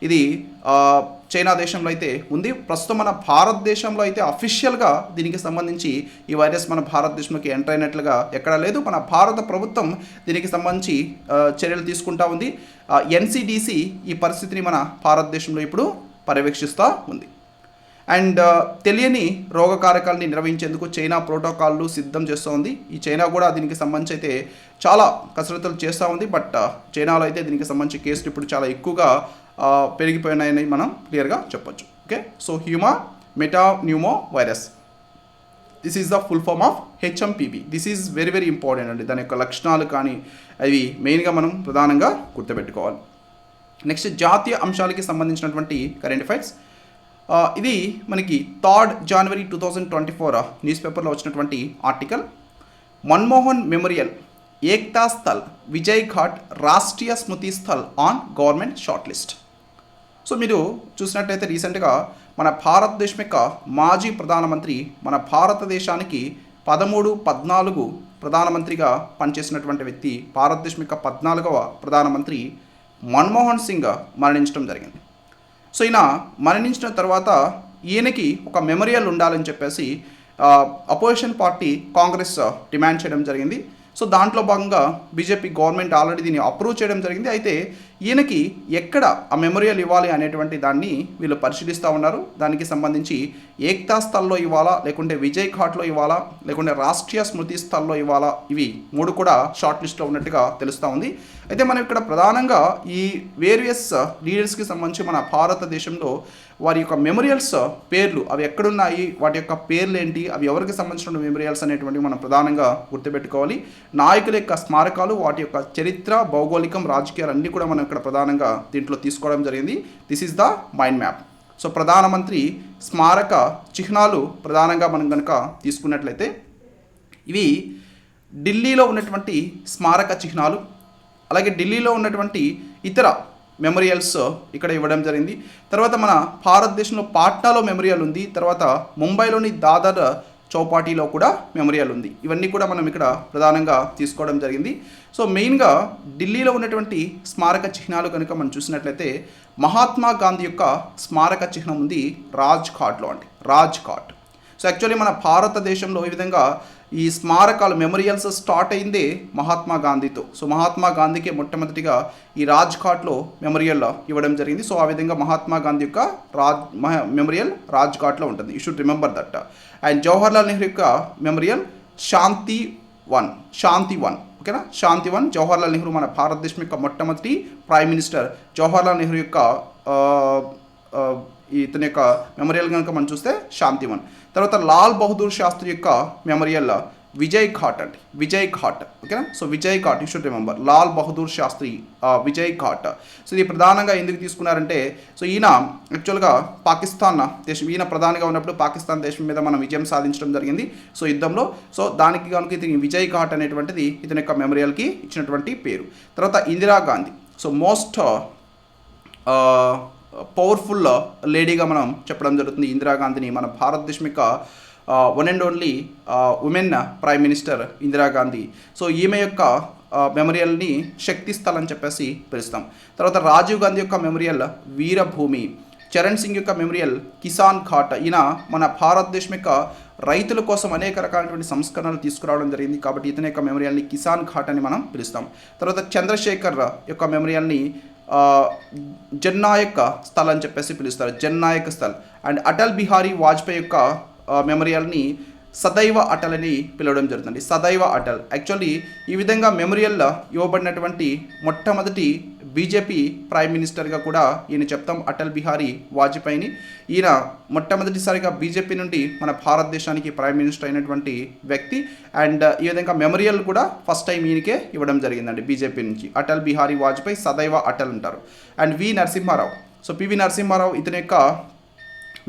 ఇది చైనా దేశంలో అయితే ఉంది. ప్రస్తుతం మన భారతదేశంలో అయితే అఫీషియల్గా దీనికి సంబంధించి ఈ వైరస్ మన భారతదేశంలోకి ఎంటర్ అయినట్లుగా ఎక్కడా లేదు. మన భారత ప్రభుత్వం దీనికి సంబంధించి చర్యలు తీసుకుంటా ఉంది. NCDC ఈ పరిస్థితిని మన భారతదేశంలో ఇప్పుడు పర్యవేక్షిస్తూ ఉంది. అండ్ తెలియని రోగకారకాలని నిర్వహించేందుకు చైనా ప్రోటోకాల్లు సిద్ధం చేస్తూ ఉంది. ఈ చైనా కూడా దీనికి సంబంధించి అయితే చాలా కసరత్తులు చేస్తూ ఉంది. బట్ చైనాలో అయితే దీనికి సంబంధించి కేసులు ఇప్పుడు చాలా ఎక్కువగా పెరిగిపోయినాయని మనం క్లియర్గా చెప్పొచ్చు. Okay, so human meta pneumo virus, this is the full form of HMPV. This is very very important అండి. దాని యొక్క లక్షణాలు కానీ అవి మెయిన్గా మనం ప్రధానంగా గుర్తుపెట్టుకోవాలి. నెక్స్ట్ జాతీయ అంశాలకి సంబంధించినటువంటి కరెంట్ అఫైర్స్. ఇది మనకి 3 జనవరి 2024 న్యూస్ పేపర్లో వచ్చినటువంటి article. Manmohan memorial, Ekta Sthal, Vijay ghat, Rashtriya Smriti Sthal on government short list. So మీరు చూసినట్టయితే రీసెంట్గా మన భారతదేశం యొక్క మాజీ ప్రధానమంత్రి, మన భారతదేశానికి 13-14 ప్రధానమంత్రిగా పనిచేసినటువంటి వ్యక్తి, భారతదేశం యొక్క 14వ ప్రధానమంత్రి మన్మోహన్ సింగ్ మరణించడం జరిగింది. సో ఈయన మరణించిన తర్వాత ఈయనకి ఒక మెమోరియల్ ఉండాలని చెప్పేసి అపోజిషన్ పార్టీ కాంగ్రెస్ డిమాండ్ చేయడం జరిగింది. సో దాంట్లో భాగంగా బీజేపీ గవర్నమెంట్ ఆల్రెడీ దీన్ని అప్రూవ్ చేయడం జరిగింది. అయితే ఈయనకి ఎక్కడ ఆ మెమోరియల్ ఇవ్వాలి అనేటువంటి దాన్ని వీళ్ళు పరిశీలిస్తూ ఉన్నారు. దానికి సంబంధించి ఏక్తా స్థల్లో ఇవ్వాలా, లేకుంటే విజయ్ ఘాట్లో ఇవ్వాలా, లేకుంటే రాష్ట్రీయ స్మృతి స్థల్లో ఇవ్వాలా, ఇవి 3 కూడా షార్ట్ లిస్ట్లో ఉన్నట్టుగా తెలుస్తూ ఉంది. అయితే మనం ఇక్కడ ప్రధానంగా ఈ వేరియస్ లీడర్స్కి సంబంధించి మన భారతదేశంలో వారి యొక్క మెమోరియల్స్ పేర్లు అవి ఎక్కడున్నాయి, వాటి యొక్క పేర్లు ఏంటి, అవి ఎవరికి సంబంధించిన మెమోరియల్స్ అనేటువంటివి మనం ప్రధానంగా గుర్తుపెట్టుకోవాలి. నాయకుల యొక్క స్మారకాలు, వాటి యొక్క చరిత్ర, భౌగోళికం, రాజకీయాలు అన్నీ కూడా మనం ఇక్కడ ప్రధానంగా దీంట్లో తీసుకోవడం జరిగింది. This is the mind map. So ప్రధానమంత్రి స్మారక చిహ్నాలు ప్రధానంగా మనం కనుక తీసుకున్నట్లయితే ఇవి ఢిల్లీలో ఉన్నటువంటి స్మారక చిహ్నాలు, అలాగే ఢిల్లీలో ఉన్నటువంటి ఇతర మెమోరియల్స్ ఇక్కడ ఇవ్వడం జరిగింది. తర్వాత మన భారతదేశంలో పాట్నాలో మెమోరియల్ ఉంది. తర్వాత ముంబైలోని దాదర్ చౌపాటీలో కూడా మెమోరియల్ ఉంది. ఇవన్నీ కూడా మనం ఇక్కడ ప్రధానంగా తీసుకోవడం జరిగింది. సో మెయిన్గా ఢిల్లీలో ఉన్నటువంటి స్మారక చిహ్నాలు కనుక మనం చూసినట్లయితే మహాత్మా గాంధీ యొక్క స్మారక చిహ్నం ఉంది రాజ్ ఘాట్లో అండి, రాజ్ ఘాట్. సో యాక్చువల్లీ మన భారతదేశంలో ఈ విధంగా ఈ స్మారకాలు మెమోరియల్స్ స్టార్ట్ అయిందే మహాత్మా గాంధీతో. సో మహాత్మా గాంధీకి మొట్టమొదటిగా ఈ రాజ్ ఘాట్లో మెమోరియల్ ఇవ్వడం జరిగింది. సో ఆ విధంగా మహాత్మా గాంధీ యొక్క మెమోరియల్ రాజ్ ఘాట్లో ఉంటుంది. You should remember that. And Jawaharlal Nehru యొక్క మెమోరియల్ శాంతి వన్. ఓకేనా, శాంతి వన్. జవహర్లాల్ నెహ్రూ మన భారతదేశం యొక్క మొట్టమొదటి ప్రైమ్ మినిస్టర్. జవహర్లాల్ నెహ్రూ యొక్క ఇతని యొక్క మెమోరియల్ కనుక మనం చూస్తే శాంతి వన్. తర్వాత లాల్ బహదూర్ శాస్త్రి యొక్క మెమోరియల్ విజయ్ ఘాట్ అండి, విజయ్ ఘాట్. ఓకేనా. So Vijay Ghat you should remember, Lal Bahadur Shastri Vijay Ghat. So ఇది ప్రధానంగా ఎందుకు తీసుకున్నారంటే, సో ఈయన యాక్చువల్గా పాకిస్తాన్ దేశం, ఈయన ప్రధానిగా ఉన్నప్పుడు పాకిస్తాన్ దేశం మీద మనం విజయం సాధించడం జరిగింది సో యుద్ధంలో. సో దానికి కనుక ఇతని విజయ్ ఘాట్ అనేటువంటిది ఇతని యొక్క మెమోరియల్కి ఇచ్చినటువంటి పేరు. తర్వాత ఇందిరాగాంధీ, సో మోస్ట్ పవర్ఫుల్ లేడీగా మనం చెప్పడం జరుగుతుంది ఇందిరాగాంధీని. మన భారతదేశం యొక్క one and only women prime minister Indira Gandhi. So ఈమె యొక్క మెమోరియల్ని శక్తి స్థల్ అని చెప్పేసి పిలుస్తాం. తర్వాత రాజీవ్ గాంధీ యొక్క మెమోరియల్ వీరభూమి. చరణ్ సింగ్ యొక్క మెమోరియల్ కిసాన్ ఘాట్. ఈయన మన భారతదేశం యొక్క రైతుల కోసం అనేక రకాలైనటువంటి సంస్కరణలు తీసుకురావడం జరిగింది కాబట్టి ఇతని యొక్క మెమోరియల్ని కిసాన్ ఘాట్ అని మనం పిలుస్తాం. తర్వాత చంద్రశేఖర్ యొక్క మెమోరియల్ని జన్నాయక్ స్థల్ అని చెప్పేసి పిలుస్తారు, జన్నాయక్ స్థల్. అండ్ అటల్ బిహారీ వాజ్పేయి యొక్క మెమోరియల్ని సదైవ అటల్ అని పిలవడం జరుగుతుంది, సదైవ అటల్. యాక్చువల్లీ ఈ విధంగా మెమోరియల్ ఇవ్వబడినటువంటి మొట్టమొదటి బీజేపీ ప్రైమ్ మినిస్టర్గా కూడా ఈయన చెప్తాం, అటల్ బిహారీ వాజ్పేయిని. ఈయన మొట్టమొదటిసారిగా బీజేపీ నుండి మన భారతదేశానికి ప్రైమ్ మినిస్టర్ అయినటువంటి వ్యక్తి. అండ్ ఈ విధంగా మెమోరియల్ కూడా ఫస్ట్ టైం ఈయనకే ఇవ్వడం జరిగిందండి బీజేపీ నుంచి. అటల్ బిహారీ వాజ్పేయి సదైవ అటల్ అంటారు. అండ్ వి నరసింహారావు, సో పివి నరసింహారావు ఇతని యొక్క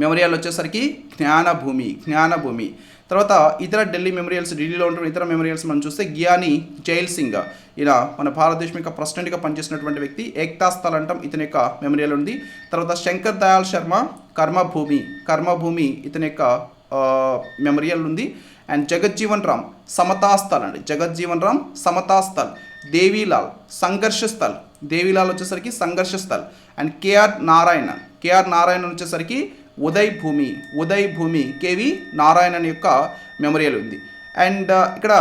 మెమోరియల్ వచ్చేసరికి జ్ఞానభూమి, జ్ఞానభూమి. తర్వాత ఇతర ఢిల్లీ మెమోరియల్స్, ఢిల్లీలో ఉంటున్న ఇతర మెమోరియల్స్ మనం చూస్తే గియానీ జైల్ సింగ్, ఈయన మన భారతదేశం యొక్క ప్రెసిడెంట్గా పనిచేసినటువంటి వ్యక్తి. ఏక్తా స్థల్ అంటాం, ఇతని యొక్క మెమోరియల్ ఉంది. తర్వాత శంకర్ దయాళ్ శర్మ కర్మభూమి, కర్మభూమి ఇతని యొక్క మెమోరియల్ ఉంది. అండ్ జగజ్జీవన్ రామ్ సమతా స్థల్ అండి, జగజ్జీవన్ రామ్ సమతా స్థల్. దేవీలాల్ సంఘర్ష స్థల్, దేవీలాల్ వచ్చేసరికి సంఘర్ష స్థల్. అండ్ కేఆర్ నారాయణ వచ్చేసరికి ఉదయ్ భూమి, ఉదయ్ భూమి. కేవి నారాయణన్ యొక్క మెమోరియల్ ఉంది. అండ్ ఇక్కడ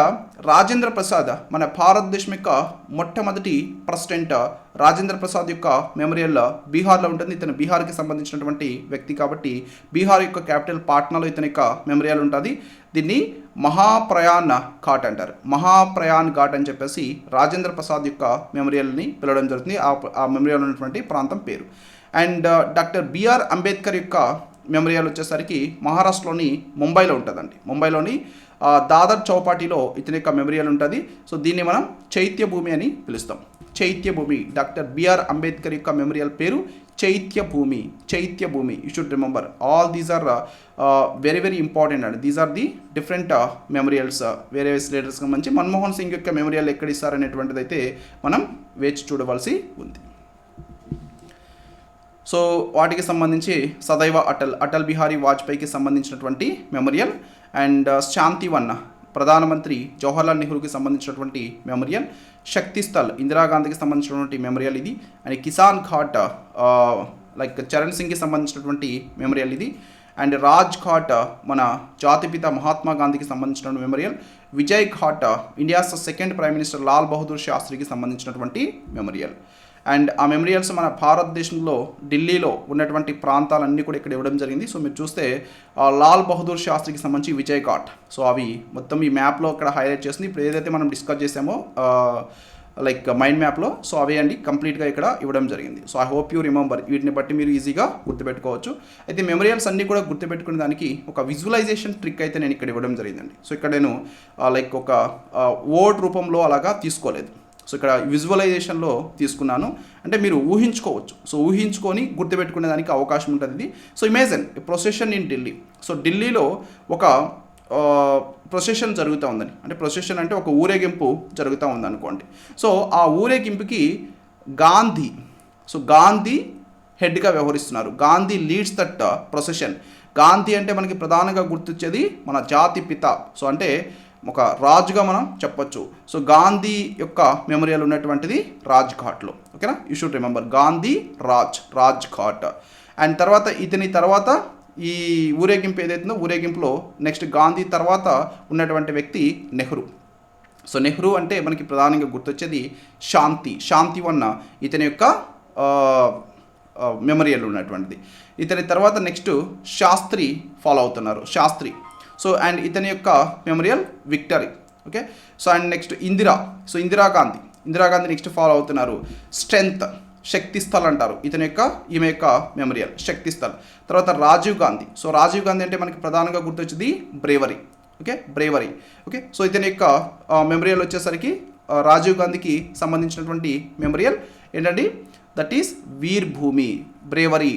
రాజేంద్ర ప్రసాద్, మన భారతదేశం యొక్క మొట్టమొదటి ప్రెసిడెంట్ రాజేంద్ర ప్రసాద్ యొక్క మెమోరియల్ బీహార్లో ఉంటుంది. ఇతను బీహార్కి సంబంధించినటువంటి వ్యక్తి కాబట్టి బీహార్ యొక్క క్యాపిటల్ పాట్నాలో ఇతని యొక్క మెమోరియల్ ఉంటుంది. దీన్ని మహాప్రయాణ్ ఘాట్ అంటారు, మహాప్రయాణ్ ఘాట్ అని చెప్పేసి రాజేంద్ర ప్రసాద్ యొక్క మెమోరియల్ని పిలవడం జరుగుతుంది. ఆ మెమోరియల్ ఉన్నటువంటి ప్రాంతం పేరు. అండ్ డాక్టర్ బిఆర్ అంబేద్కర్ యొక్క మెమోరియల్ వచ్చేసరికి మహారాష్ట్రలోని ముంబైలో ఉంటుందండి, ముంబైలోని దాదర్ చౌపాటీలో ఇతని యొక్క మెమోరియల్ ఉంటుంది. సో దీన్ని మనం చైత్య భూమి అని పిలుస్తాం, చైత్య భూమి. డాక్టర్ బిఆర్ అంబేద్కర్ యొక్క మెమోరియల్ పేరు Chaitya Bhoomi, Chaitya Bhoomi. You should remember all these are very very important అండి. These are the different memorials. Various లీడర్స్గా మంచి మన్మోహన్ సింగ్ యొక్క మెమోరియల్ ఎక్కడ ఇస్తారనేటువంటిది అయితే మనం వేచి చూడవలసి ఉంది. సో వాటికి సంబంధించి సదైవ అటల్, అటల్ బిహారీ వాజ్పేయికి సంబంధించినటువంటి మెమోరియల్. అండ్ శాంతివన్ ప్రధానమంత్రి జవహర్లాల్ నెహ్రూకి సంబంధించినటువంటి మెమోరియల్. శక్తి స్థల్ ఇందిరాగాంధీకి సంబంధించినటువంటి మెమోరియల్ ఇది. అండ్ కిసాన్ ఘాట్ లైక్ చరణ్ సింగ్కి సంబంధించినటువంటి మెమోరియల్ ఇది. అండ్ రాజ్ ఘాట్ మన జాతిపిత మహాత్మా గాంధీకి సంబంధించినటువంటి memorial. Vijay Ghat India's second prime minister Lal Bahadur శాస్త్రికి సంబంధించినటువంటి మెమోరియల్. అండ్ ఆ మెమోరియల్స్ మన భారతదేశంలో ఢిల్లీలో ఉన్నటువంటి ప్రాంతాలన్నీ కూడా ఇక్కడ ఇవ్వడం జరిగింది. సో మీరు చూస్తే లాల్ బహదూర్ శాస్త్రికి సంబంధించి విజయ్ ఘాట్, సో అవి మొత్తం ఈ మ్యాప్లో ఇక్కడ హైలైట్ చేస్తుంది. ఇప్పుడు ఏదైతే మనం డిస్కస్ చేసామో లైక్ మైండ్ మ్యాప్లో, సో అవే అండి కంప్లీట్గా ఇక్కడ ఇవ్వడం జరిగింది. So I hope you remember, వీటిని బట్టి మీరు ఈజీగా గుర్తుపెట్టుకోవచ్చు. అయితే మెమోరియల్స్ అన్నీ కూడా గుర్తుపెట్టుకునే దానికి ఒక విజువలైజేషన్ ట్రిక్ అయితే నేను ఇక్కడ ఇవ్వడం జరిగిందండి. సో ఇక్కడ నేను లైక్ ఒక వర్డ్ రూపంలో అలాగా తీసుకోలేదు. సో ఇక్కడ విజువలైజేషన్లో తీసుకున్నాను, అంటే మీరు ఊహించుకోవచ్చు. సో ఊహించుకొని గుర్తుపెట్టుకునే దానికి అవకాశం ఉంటుంది ఇది. So imagine procession in Delhi. So ఢిల్లీలో ఒక ప్రొసెషన్ జరుగుతూ ఉందని, అంటే ప్రొసెషన్ అంటే ఒక ఊరేగింపు జరుగుతూ ఉందనుకోండి. సో ఆ ఊరేగింపుకి గాంధీ, సో గాంధీ హెడ్గా వ్యవహరిస్తున్నారు. Gandhi leads that procession. Gandhi అంటే మనకి ప్రధానంగా గుర్తొచ్చేది మన జాతి పిత, సో అంటే ఒక రాజుగా మనం చెప్పొచ్చు. సో గాంధీ యొక్క మెమోరియల్ ఉన్నటువంటిది రాజ్ ఘాట్లో. ఓకేనా, you should remember Gandhi Raj ghat. And తర్వాత ఇతని తర్వాత ఈ ఊరేగింపు ఏదైతుందో ఊరేగింపులో నెక్స్ట్ గాంధీ తర్వాత ఉన్నటువంటి వ్యక్తి నెహ్రూ. సో నెహ్రూ అంటే మనకి ప్రధానంగా గుర్తొచ్చేది శాంతివన్ ఇతని యొక్క మెమోరియల్ ఉన్నటువంటిది. ఇతని తర్వాత నెక్స్ట్ శాస్త్రి ఫాలో అవుతున్నారు, శాస్త్రి. సో అండ్ ఇతని యొక్క memorial victory. Okay, so and next Indira Gandhi next follow అవుతున్నారు. స్ట్రెంగ్త్, శక్తి స్థల్ అంటారు ఈమె యొక్క మెమోరియల్ శక్తి స్థల్. తర్వాత రాజీవ్ గాంధీ. సో రాజీవ్ గాంధీ అంటే మనకి ప్రధానంగా గుర్తొచ్చేది bravery. Okay, bravery. Okay, so ఇతని యొక్క మెమోరియల్ వచ్చేసరికి రాజీవ్ గాంధీకి సంబంధించినటువంటి మెమోరియల్ ఏంటండి, దట్ ఈస్ వీర్ భూమి, బ్రేవరీ,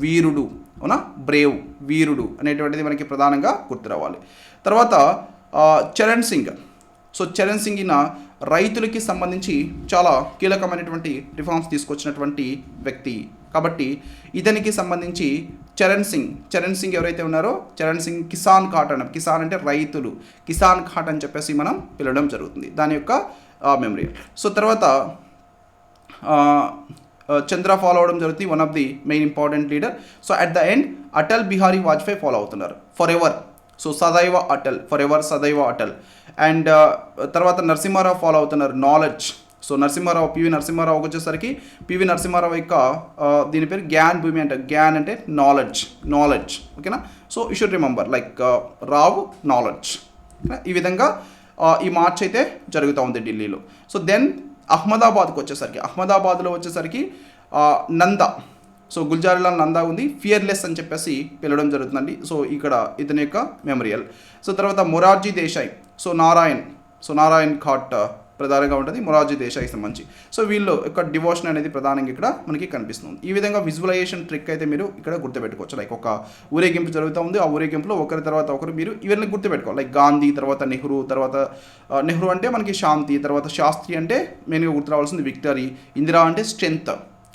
వీరుడు, అవునా, బ్రేవ్, వీరుడు అనేటువంటిది మనకి ప్రధానంగా గుర్తు రావాలి. తర్వాత చరణ్ సింగ్. సో చరణ్ సింగ్ ఈయన రైతులకి సంబంధించి చాలా కీలకమైనటువంటి రిఫార్మ్స్ తీసుకొచ్చినటువంటి వ్యక్తి కాబట్టి ఇతనికి సంబంధించి చరణ్ సింగ్ ఎవరైతే ఉన్నారో చరణ్ సింగ్ కిసాన్ ఘాట్ అని, కిసాన్ అంటే రైతులు, కిసాన్ ఘాట్ అని చెప్పేసి మనం పిలవడం జరుగుతుంది, దాని యొక్క మెమోరియల్. సో తర్వాత చంద్ర ఫాలో అవడం జరుగుతుంది, one of the main important leader. So at the end Atal Bihari Vajpayee follow అవుతున్నారు, forever. So Sadaiv Atal, forever Sadaiv Atal. And తర్వాత నరసింహారావు ఫాలో అవుతున్నారు, నాలెడ్జ్. సో నరసింహారావు, పివి నరసింహారావుకి వచ్చేసరికి పివి నరసింహారావు యొక్క దీని పేరు జ్ఞాన్ భూమి అంటే, జ్ఞాన్ అంటే నాలెడ్జ్, ఓకేనా. So you should remember like Rao knowledge. ఈ విధంగా ఈ మార్చ్ అయితే జరుగుతూ ఉంది ఢిల్లీలో. సో దెన్ అహ్మదాబాద్కి వచ్చేసరికి, అహ్మదాబాద్లో వచ్చేసరికి నందా. సో గుల్జారీలాల్ నందా ఉంది, ఫియర్లెస్ అని చెప్పేసి పిలవడం జరుగుతుందండి. సో ఇక్కడ ఇతని యొక్క మెమోరియల్. సో తర్వాత మొరార్జీ దేశాయ్, సో నారాయణ్ ఘాట్ ప్రధానంగా ఉంటుంది, మొరార్జీ దేశాయ్కి సంబంధించి. సో వీళ్ళు యొక్క డివోషన్ అనేది ప్రధానంగా ఇక్కడ మనకి కనిపిస్తుంది. ఈ విధంగా విజువలైజేషన్ ట్రిక్ అయితే మీరు ఇక్కడ గుర్తుపెట్టుకోవచ్చు. లైక్ ఒక ఊరేగింపు జరుగుతూ ఉంది, ఆ ఊరేగింపులో ఒకరి తర్వాత ఒకరు మీరు ఇవన్నీ గుర్తుపెట్టుకోవాలి. లైక్ గాంధీ, తర్వాత నెహ్రూ, తర్వాత నెహ్రూ అంటే మనకి శాంతి, తర్వాత శాస్త్రి అంటే మెయిన్గా గుర్తు రావాల్సింది విక్టరీ, ఇందిరా అంటే స్ట్రెంత్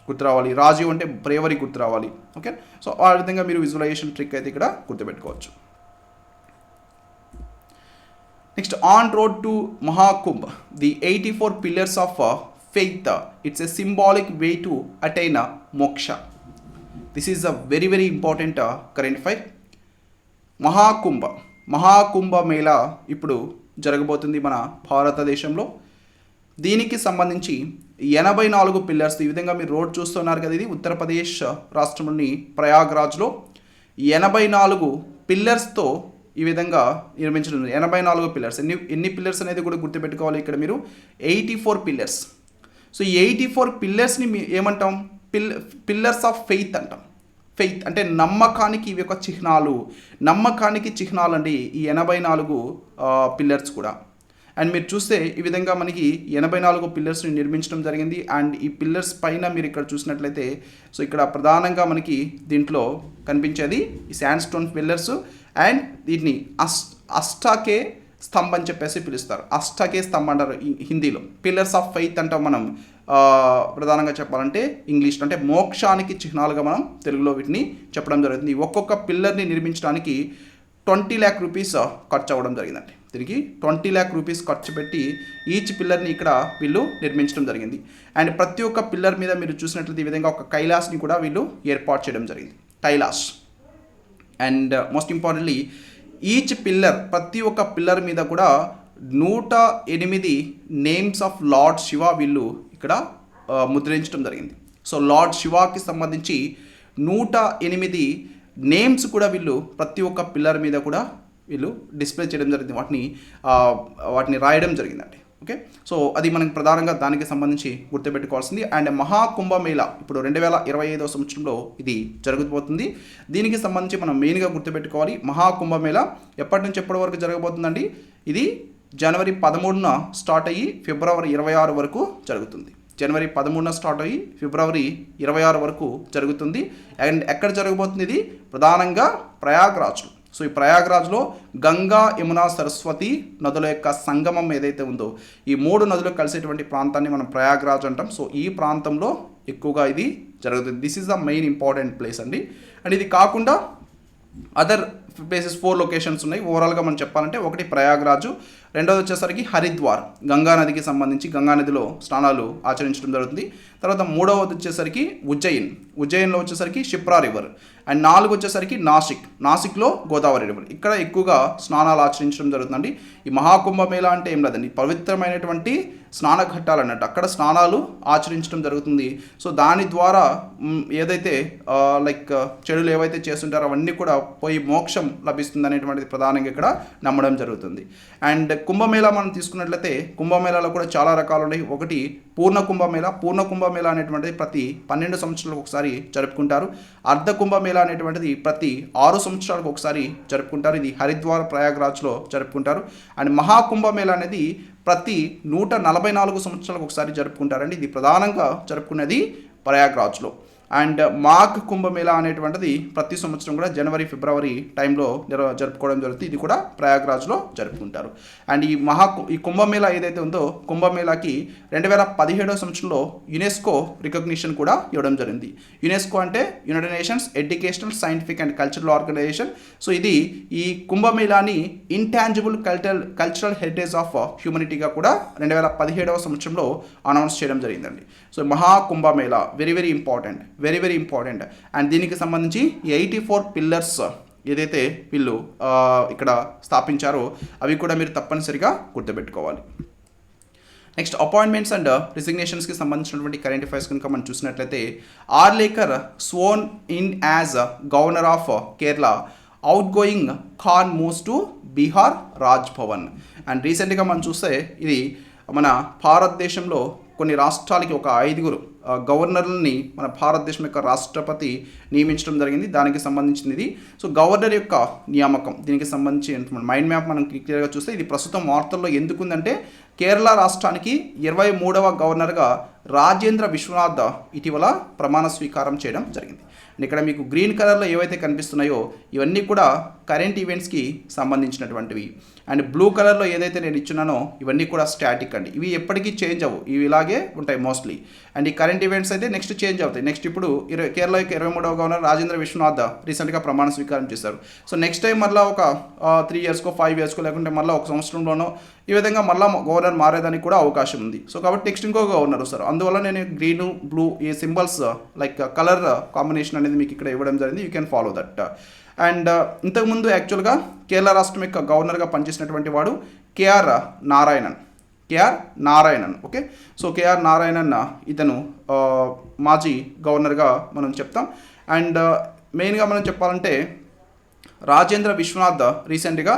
గుర్తు రావాలి, రాజీవ్ అంటే బ్రేవరీ గుర్తు రావాలి. ఓకే, సో ఆ విధంగా మీరు విజువలైజేషన్ ట్రిక్ అయితే ఇక్కడ గుర్తుపెట్టుకోవచ్చు. Next, on road to Mahakumbh, the 84 pillars of faith, it's a symbolic way to attain moksha. This is a very very important current affair. Maha Kumbh Mela ఇప్పుడు జరగబోతుంది మన భారతదేశంలో. దీనికి సంబంధించి 84 పిల్లర్స్, ఈ విధంగా మీరు రోడ్ చూస్తున్నారు కదా, ఇది ఉత్తరప్రదేశ్ రాష్ట్రంలోని ప్రయాగ్రాజ్లో 84 పిల్లర్స్తో ఈ విధంగా నిర్మించడం. 84 పిల్లర్స్. ఎన్ని పిల్లర్స్ అనేది కూడా గుర్తుపెట్టుకోవాలి ఇక్కడ మీరు, 84 పిల్లర్స్. సో ఈ 84 పిల్లర్స్ని ఏమంటాం, పిల్లర్స్ ఆఫ్ ఫెయిత్ అంటాం. ఫెయిత్ అంటే నమ్మకానికి ఇవి ఒక చిహ్నాలు, నమ్మకానికి చిహ్నాలు అండి ఈ 84 పిల్లర్స్ కూడా. అండ్ మీరు చూస్తే ఈ విధంగా మనకి 84 పిల్లర్స్ని నిర్మించడం జరిగింది. అండ్ ఈ పిల్లర్స్ పైన మీరు ఇక్కడ చూసినట్లయితే, సో ఇక్కడ ప్రధానంగా మనకి దీంట్లో కనిపించేది ఈ శాండ్ స్టోన్ పిల్లర్స్. అండ్ దీన్ని అష్టాకే స్తంభం అని చెప్పేసి పిలుస్తారు, అష్టాకే స్తంభం అంటారు హిందీలో. పిల్లర్స్ ఆఫ్ ఫెయిత్ అంటాం మనం ప్రధానంగా చెప్పాలంటే ఇంగ్లీష్లో, అంటే మోక్షానికి చిహ్నాలుగా మనం తెలుగులో వీటిని చెప్పడం జరుగుతుంది. ఒక్కొక్క పిల్లర్ని నిర్మించడానికి 20 lakh rupees ఖర్చు అవ్వడం జరిగిందండి. దీనికి 20 lakh rupees ఖర్చు పెట్టి ఈచ్ పిల్లర్ని ఇక్కడ వీళ్ళు నిర్మించడం జరిగింది. అండ్ ప్రతి ఒక్క పిల్లర్ మీద మీరు చూసినట్లయితే ఈ విధంగా ఒక కైలాస్ని కూడా వీళ్ళు ఏర్పాటు చేయడం జరిగింది, Kailash. And most importantly each pillar, ప్రతి ఒక్క పిల్లర్ మీద కూడా 108 నేమ్స్ ఆఫ్ లార్డ్ శివ వీళ్ళు ఇక్కడ ముద్రించడం జరిగింది. సో లార్డ్ శివాకి సంబంధించి 108 నేమ్స్ కూడా వీళ్ళు ప్రతి ఒక్క పిల్లర్ మీద కూడా వీళ్ళు డిస్ప్లే చేయడం జరిగింది, వాటిని రాయడం జరిగిందండి. ఓకే, సో అది మనకి ప్రధానంగా దానికి సంబంధించి గుర్తుపెట్టుకోవాల్సింది. అండ్ మహాకుంభమేళా ఇప్పుడు 2025వ సంవత్సరంలో ఇది జరగబోతుంది. దీనికి సంబంధించి మనం మెయిన్గా గుర్తుపెట్టుకోవాలి, మహాకుంభమేళా ఎప్పటి నుంచి ఎప్పటి వరకు జరగబోతుందండి. ఇది జనవరి 13న స్టార్ట్ అయ్యి ఫిబ్రవరి 26 వరకు జరుగుతుంది. జనవరి 13న స్టార్ట్ అయ్యి ఫిబ్రవరి 26 వరకు జరుగుతుంది. అండ్ ఎక్కడ జరగబోతుంది, ఇది ప్రధానంగా ప్రయాగ్రాజ్లో. సో ఈ ప్రయాగ్రాజ్లో గంగా, యమున, సరస్వతి నదుల యొక్క సంగమం ఏదైతే ఉందో, ఈ 3 నదులు కలిసేటువంటి ప్రాంతాన్ని మనం ప్రయాగ్రాజ్ అంటాం. సో ఈ ప్రాంతంలో ఎక్కువగా ఇది జరుగుతుంది. This is the main important place అండి. అండ్ ఇది కాకుండా అదర్ ప్లేసెస్ 4 లొకేషన్స్ ఉన్నాయి ఓవరాల్గా మనం చెప్పాలంటే. ఒకటి ప్రయాగ్రాజు, రెండోది వచ్చేసరికి హరిద్వార్, గంగా నదికి సంబంధించి గంగా నదిలో స్నానాలు ఆచరించడం జరుగుతుంది. తర్వాత మూడవది వచ్చేసరికి ఉజ్జయిన్లో వచ్చేసరికి షిప్రా రివర్. అండ్ 4 వచ్చేసరికి నాసిక్లో గోదావరి రివర్. ఇక్కడ ఎక్కువగా స్నానాలు ఆచరించడం జరుగుతుందండి. ఈ మహాకుంభమేళా అంటే ఏం లేదండి, పవిత్రమైనటువంటి స్నాన ఘట్టాలు అన్నట్టు, అక్కడ స్నానాలు ఆచరించడం జరుగుతుంది. సో దాని ద్వారా ఏదైతే లైక్ చెడులు ఏవైతే చేస్తుంటారో అవన్నీ కూడా పోయి మోక్షం లభిస్తుంది అనేటువంటిది ప్రధానంగా ఇక్కడ నమ్మడం జరుగుతుంది. అండ్ కుంభమేళా మనం తీసుకున్నట్లయితే కుంభమేళాలో కూడా చాలా రకాలు ఉన్నాయి. ఒకటి పూర్ణ కుంభమేళా అనేటువంటిది ప్రతి 12 సంవత్సరాలకు ఒకసారి జరుపుకుంటారు. అర్ధ కుంభమేళా కుంభమేళా అనేటువంటిది ప్రతి 6 సంవత్సరాలకు ఒకసారి జరుపుకుంటారు. ఇది హరిద్వార్ ప్రయాగ్రాజ్లో జరుపుకుంటారు. అండ్ మహాకుంభమేళా అనేది ప్రతి 144 సంవత్సరాలకు ఒకసారి జరుపుకుంటారండి. ఇది ప్రధానంగా జరుపుకునేది ప్రయాగ్రాజ్లో. అండ్ మాఘ్ కుంభమేళా అనేటువంటిది ప్రతి సంవత్సరం కూడా జనవరి ఫిబ్రవరి టైంలో జరుపుకోవడం జరుగుతుంది. ఇది కూడా ప్రయాగ్రాజ్లో జరుపుకుంటారు. అండ్ ఈ కుంభమేళా ఏదైతే ఉందో కుంభమేళాకి 2017 సంవత్సరంలో యునెస్కో రికగ్నిషన్ కూడా ఇవ్వడం జరిగింది. యునెస్కో అంటే united nations educational scientific and cultural organisation. So ఇది ఈ కుంభమేళాని ఇంటాంజిబుల్ కల్చరల్ హెరిటేజ్ ఆఫ్ హ్యూమనిటీగా కూడా 2017 సంవత్సరంలో అనౌన్స్ చేయడం జరిగిందండి. So Maha Kumbh Mela very very important, very very important. And దీనికి సంబంధించి 84 పిల్లర్స్ ఏదైతే వీళ్ళు ఇక్కడ స్థాపించారో అవి కూడా మీరు తప్పనిసరిగా గుర్తుపెట్టుకోవాలి. నెక్స్ట్ అపాయింట్మెంట్స్ అండ్ రిజిగ్నేషన్స్కి సంబంధించినటువంటి కరెంట్ అఫైర్స్ కనుక మనం చూసినట్లయితే Arlekar sworn in as governor of Kerala, out going Khan moves to Bihar Raj Bhavan. And రీసెంట్గా మనం చూస్తే ఇది మన భారతదేశంలో కొన్ని రాష్ట్రాలకి ఒక 5 గవర్నర్లని మన భారతదేశం యొక్క రాష్ట్రపతి నియమించడం జరిగింది. దానికి సంబంధించింది ఇది. సో గవర్నర్ యొక్క నియామకం దీనికి సంబంధించి మైండ్ మ్యాప్ మనం క్లియర్గా చూస్తే ఇది ప్రస్తుతం వార్తల్లో ఎందుకుందంటే కేరళ రాష్ట్రానికి 23వ గవర్నర్గా రాజేంద్ర విశ్వనాథ్ ఇటీవల ప్రమాణ స్వీకారం చేయడం జరిగింది. ఇక్కడ మీకు గ్రీన్ కలర్లో ఏవైతే కనిపిస్తున్నాయో ఇవన్నీ కూడా కరెంట్ ఈవెంట్స్కి సంబంధించినటువంటివి. అండ్ బ్లూ కలర్లో ఏదైతే నేను ఇచ్చున్నానో ఇవన్నీ కూడా స్టాటిక్ అండి. ఇవి ఎప్పటికీ చేంజ్ అవ్వు, ఇవి ఇలాగే ఉంటాయి మోస్ట్లీ. అండ్ ఈ కరెంట్ ఈవెంట్స్ అయితే నెక్స్ట్ చేంజ్ అవుతాయి. నెక్స్ట్ ఇప్పుడు కేరళ యొక్క 23వ గవర్నర్ రాజేంద్ర విశ్వనాథ్ రీసెంట్గా ప్రమాణ స్వీకారం చేశారు. సో నెక్స్ట్ టైం మళ్ళీ ఒక 3 ఇయర్స్కో 5 ఇయర్స్కో లేకుంటే మళ్ళీ ఒక సంవత్సరంలోనో ఈ విధంగా మళ్ళీ గవర్నర్ మారేదానికి కూడా అవకాశం ఉంది. సో కాబట్టి నెక్స్ట్ ఇంకో గవర్నర్ వస్తారు. అందువల్ల నేను గ్రీన్ బ్లూ ఈ సింబల్స్ లైక్ కలర్ కాంబినేషన్ అనేది మీకు ఇక్కడ ఇవ్వడం జరిగింది. You can follow that. And ఇంతకుముందు యాక్చువల్గా కేరళ రాష్ట్రం యొక్క గవర్నర్గా పనిచేసినటువంటి వాడు కేఆర్ నారాయణన్. ఓకే, సో కేఆర్ నారాయణన్ ఇతను మాజీ గవర్నర్గా మనం చెప్తాం. అండ్ మెయిన్గా మనం చెప్పాలంటే రాజేంద్ర విశ్వనాథ్ రీసెంట్గా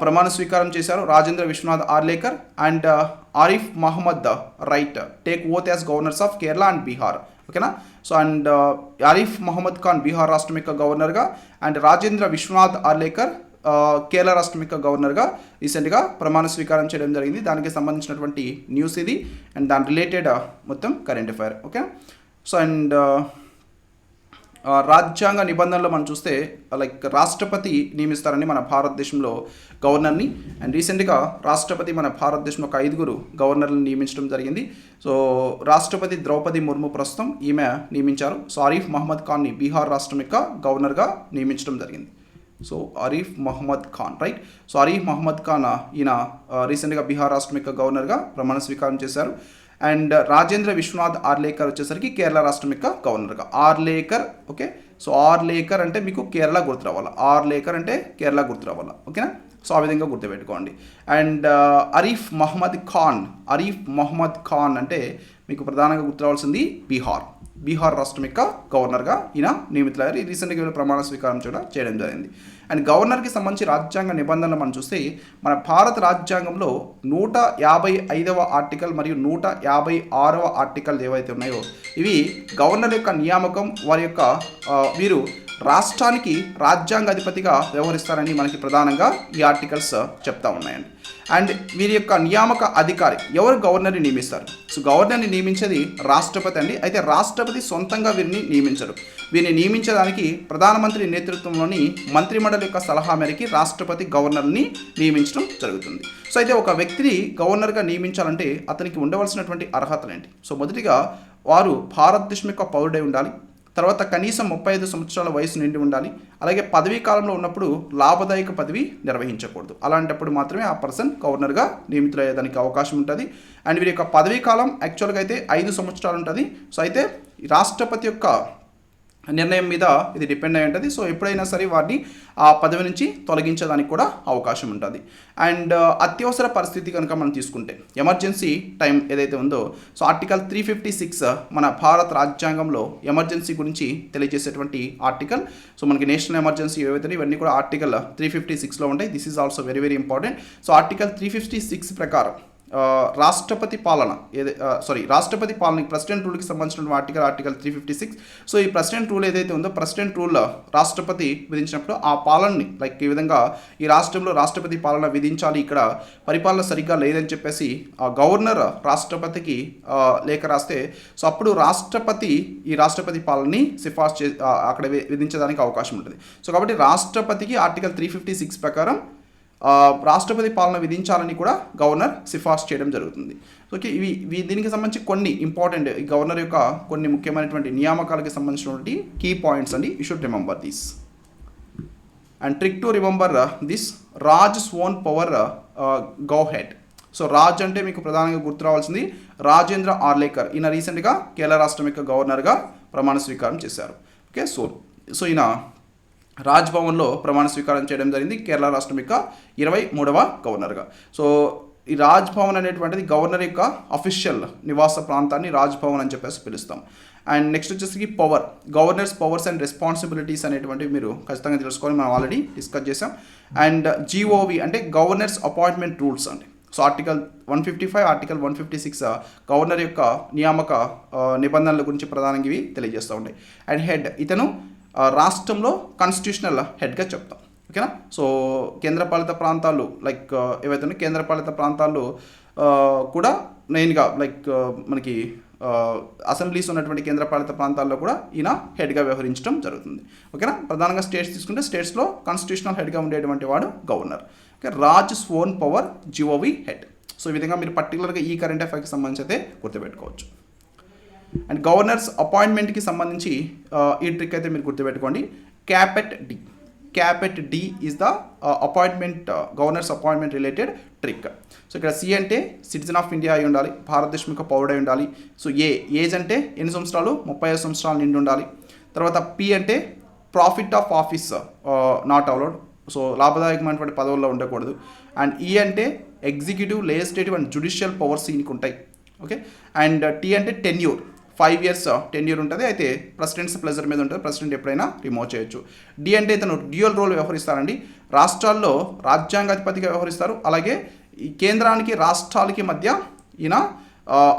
ప్రమాణ స్వీకారం చేశారు. Rajendra Vishwanath Arlekar and Arif Mohammed right take oath as governors of Kerala and Bihar. ఓకేనా. సో అండ్ ఆరిఫ్ మహమ్మద్ ఖాన్ బీహార్ రాష్ట్రం యొక్క గవర్నర్గా అండ్ రాజేంద్ర విశ్వనాథ్ ఆర్లేకర్ కేరళ రాష్ట్రం యొక్క గవర్నర్గా రీసెంట్గా ప్రమాణ స్వీకారం చేయడం జరిగింది. దానికి సంబంధించినటువంటి న్యూస్ ఇది అండ్ దాని రిలేటెడ్ మొత్తం current affair. Okay. So and రాజ్యాంగ నిబంధనలు మనం చూస్తే లైక్ రాష్ట్రపతి నియమిస్తారని మన భారతదేశంలో గవర్నర్ని. అండ్ రీసెంట్గా రాష్ట్రపతి మన భారతదేశంలో ఒక 5 గవర్నర్లను నియమించడం జరిగింది. సో రాష్ట్రపతి ద్రౌపది ముర్ము ప్రస్తుతం ఈమె నియమించారు. సో ఆరిఫ్ మహమ్మద్ ఖాన్ని బీహార్ రాష్ట్రం యొక్క గవర్నర్గా నియమించడం జరిగింది. So Arif Mohammed Khan right. So Arif Mohammed Khan ఈయన రీసెంట్గా బీహార్ రాష్ట్రం యొక్క గవర్నర్గా ప్రమాణ స్వీకారం చేశారు. అండ్ రాజేంద్ర విశ్వనాథ్ ఆర్లేకర్ వచ్చేసరికి కేరళ రాష్ట్రం యొక్క గవర్నర్గా ఆర్లేకర్. ఓకే, సో ఆర్లేకర్ అంటే మీకు కేరళ గుర్తు రావాలా, ఆర్లేకర్ అంటే కేరళ గుర్తు రావాలా. ఓకేనా. సో ఆ విధంగా గుర్తుపెట్టుకోండి. అండ్ ఆరిఫ్ మహమ్మద్ ఖాన్ అంటే మీకు ప్రధానంగా గుర్తు రావాల్సింది బీహార్ రాష్ట్రం యొక్క గవర్నర్గా ఈయన నియమితులయ్యారు. రీసెంట్గా ప్రమాణ స్వీకారం చేయడం జరిగింది. అండ్ గవర్నర్కి సంబంధించి రాజ్యాంగ నిబంధనలు మనం చూస్తే మన భారత రాజ్యాంగంలో 155వ ఆర్టికల్ మరియు 156వ ఆర్టికల్ ఏవైతే ఉన్నాయో ఇవి గవర్నర్ యొక్క నియామకం, వారి యొక్క వీరు రాష్ట్రానికి రాజ్యాంగ అధిపతిగా వ్యవహరిస్తారని మనకి ప్రధానంగా ఈ ఆర్టికల్స్ చెప్తా ఉన్నాయండి. అండ్ వీరి యొక్క నియామక అధికారి ఎవరు గవర్నర్ని నియమిస్తారు. సో గవర్నర్ని నియమించేది రాష్ట్రపతి అండి. అయితే రాష్ట్రపతి సొంతంగా వీరిని నియమించరు. వీరిని నియమించడానికి ప్రధానమంత్రి నేతృత్వంలోని మంత్రిమండలి యొక్క సలహా మేరకు రాష్ట్రపతి గవర్నర్ని నియమించడం జరుగుతుంది. సో అయితే ఒక వ్యక్తిని గవర్నర్గా నియమించాలంటే అతనికి ఉండవలసినటువంటి అర్హతలు ఏంటి. సో మొదటిగా వారు భారతదేశం యొక్క పౌరుడై ఉండాలి. తర్వాత కనీసం 35 సంవత్సరాల వయసు నిండి ఉండాలి. అలాగే పదవీ కాలంలో ఉన్నప్పుడు లాభదాయక పదవి నిర్వహించకూడదు. అలాంటప్పుడు మాత్రమే ఆ పర్సన్ గవర్నర్గా నియమితులయ్యేదానికి అవకాశం ఉంటుంది. అండ్ వీరి యొక్క పదవీ కాలం యాక్చువల్గా అయితే 5 సంవత్సరాలు ఉంటుంది. సో అయితే రాష్ట్రపతి యొక్క నిర్ణయం మీద ఇది డిపెండ్ అయి ఉంటుంది. సో ఎప్పుడైనా సరే వారిని ఆ పదవి నుంచి తొలగించడానికి కూడా అవకాశం ఉంటుంది. అండ్ అత్యవసర పరిస్థితి కనుక మనం తీసుకుంటే ఎమర్జెన్సీ టైం ఏదైతే ఉందో సో ఆర్టికల్ 356 మన భారత రాజ్యాంగంలో ఎమర్జెన్సీ గురించి తెలియజేసేటువంటి ఆర్టికల్. సో మనకి నేషనల్ ఎమర్జెన్సీ ఏవైతే ఇవన్నీ కూడా ఆర్టికల్ 356లో ఉంటాయి. This is also very very important. So article 356 ప్రకారం రాష్ట్రపతి పాలన రాష్ట్రపతి పాలనకి ప్రెసిడెంట్ రూల్కి సంబంధించిన ఆర్టికల్ 356. సో ఈ ప్రెసిడెంట్ రూల్ ఏదైతే ఉందో ప్రెసిడెంట్ రూల్ రాష్ట్రపతి విధించినప్పుడు ఆ పాలనని ఈ విధంగా ఈ రాష్ట్రంలో రాష్ట్రపతి పాలన విధించాలి, ఇక్కడ పరిపాలన సరిగ్గా లేదని చెప్పేసి గవర్నర్ రాష్ట్రపతికి లేఖ రాస్తే సో అప్పుడు ఈ రాష్ట్రపతి పాలనని సిఫార్సు అక్కడ విధించడానికి అవకాశం ఉంటుంది. సో కాబట్టి రాష్ట్రపతికి ఆర్టికల్ 356 ప్రకారం రాష్ట్రపతి పాలన విధించాలని కూడా గవర్నర్ సిఫార్సు చేయడం జరుగుతుంది. ఓకే, ఇవి దీనికి సంబంధించి కొన్ని ఇంపార్టెంట్ గవర్నర్ యొక్క కొన్ని ముఖ్యమైనటువంటి నియామకాలకు సంబంధించినటువంటి కీ పాయింట్స్ అండి. You should remember this and trick to remember this. Raj sworn power go head. So Raj అంటే మీకు ప్రధానంగా గుర్తు రావాల్సింది రాజేంద్ర ఆర్లేకర్. ఈయన రీసెంట్గా కేరళ రాష్ట్రం యొక్క గవర్నర్గా ప్రమాణ స్వీకారం చేశారు. ఓకే, సో ఈయన రాజ్భవన్లో ప్రమాణ స్వీకారం చేయడం జరిగింది కేరళ రాష్ట్రం యొక్క 23వ గవర్నర్గా. సో ఈ రాజ్భవన్ అనేటువంటిది గవర్నర్ యొక్క అఫీషియల్ నివాస ప్రాంతాన్ని రాజ్భవన్ అని చెప్పేసి పిలుస్తాం. అండ్ నెక్స్ట్ వచ్చేసి గవర్నర్స్ పవర్స్ అండ్ రెస్పాన్సిబిలిటీస్ అనేటువంటివి మీరు ఖచ్చితంగా తెలుసుకోవాలి, మనం ఆల్రెడీ డిస్కస్ చేసాం. అండ్ GOV అంటే గవర్నర్స్ అపాయింట్మెంట్ రూల్స్ అండి. సో ఆర్టికల్ 155, ఆర్టికల్ 156 గవర్నర్ యొక్క నియామక నిబంధనల గురించి ప్రధానంగా ఇవి తెలియజేస్తూ ఉంటాయి. అండ్ హెడ్, ఇతను రాష్ట్రంలో కాన్స్టిట్యూషనల్ హెడ్గా చెప్తాం. ఓకేనా. సో కేంద్రపాలిత ప్రాంతాలు ఏవైతే కేంద్రపాలిత ప్రాంతాలు కూడా మెయిన్గా మనకి అసెంబ్లీస్ ఉన్నటువంటి కేంద్రపాలిత ప్రాంతాల్లో కూడా ఈయన హెడ్గా వ్యవహరించడం జరుగుతుంది. ఓకేనా. ప్రధానంగా స్టేట్స్ తీసుకుంటే స్టేట్స్లో కాన్స్టిట్యూషనల్ హెడ్గా ఉండేటువంటి వాడు governor. Okay, Raj sworn power GOV head. So ఈ విధంగా మీరు పర్టికులర్గా ఈ కరెంట్ అఫైర్కి సంబంధించి అయితే గుర్తుపెట్టుకోవచ్చు. అండ్ గవర్నర్స్ అపాయింట్మెంట్కి సంబంధించి ఈ ట్రిక్ అయితే మీరు గుర్తుపెట్టుకోండి. CAPET D is the governor's appointment related trick. So ఇక్కడ C అంటే సిటిజన్ ఆఫ్ ఇండియా అయి ఉండాలి, భారతదేశం యొక్క పౌరుడై ఉండాలి. సో ఏజ్ అంటే ఎన్ని సంవత్సరాలు, 35 సంవత్సరాలు నిండి ఉండాలి. తర్వాత P అంటే profit of office not allowed, so లాభదాయకమైనటువంటి పదవుల్లో ఉండకూడదు. అండ్ E అంటే executive, legislative and judicial powers ఈయనకి ఉంటాయి. ఓకే. అండ్ T అంటే టెన్యూర్, 5 years టెన్యూర్ ఉంటుంది, అయితే ప్రెసిడెంట్స్ ప్లెజర్ మీద ఉంటుంది, ప్రెసిడెంట్ ఎప్పుడైనా రిమూవ్ చేయొచ్చు. D అంటే ఇతను డ్యూయల్ రోల్ వ్యవహరిస్తారండి, రాష్ట్రాల్లో రాజ్యాంగాధిపతిగా వ్యవహరిస్తారు, అలాగే ఈ కేంద్రానికి రాష్ట్రాలకి మధ్య ఈయన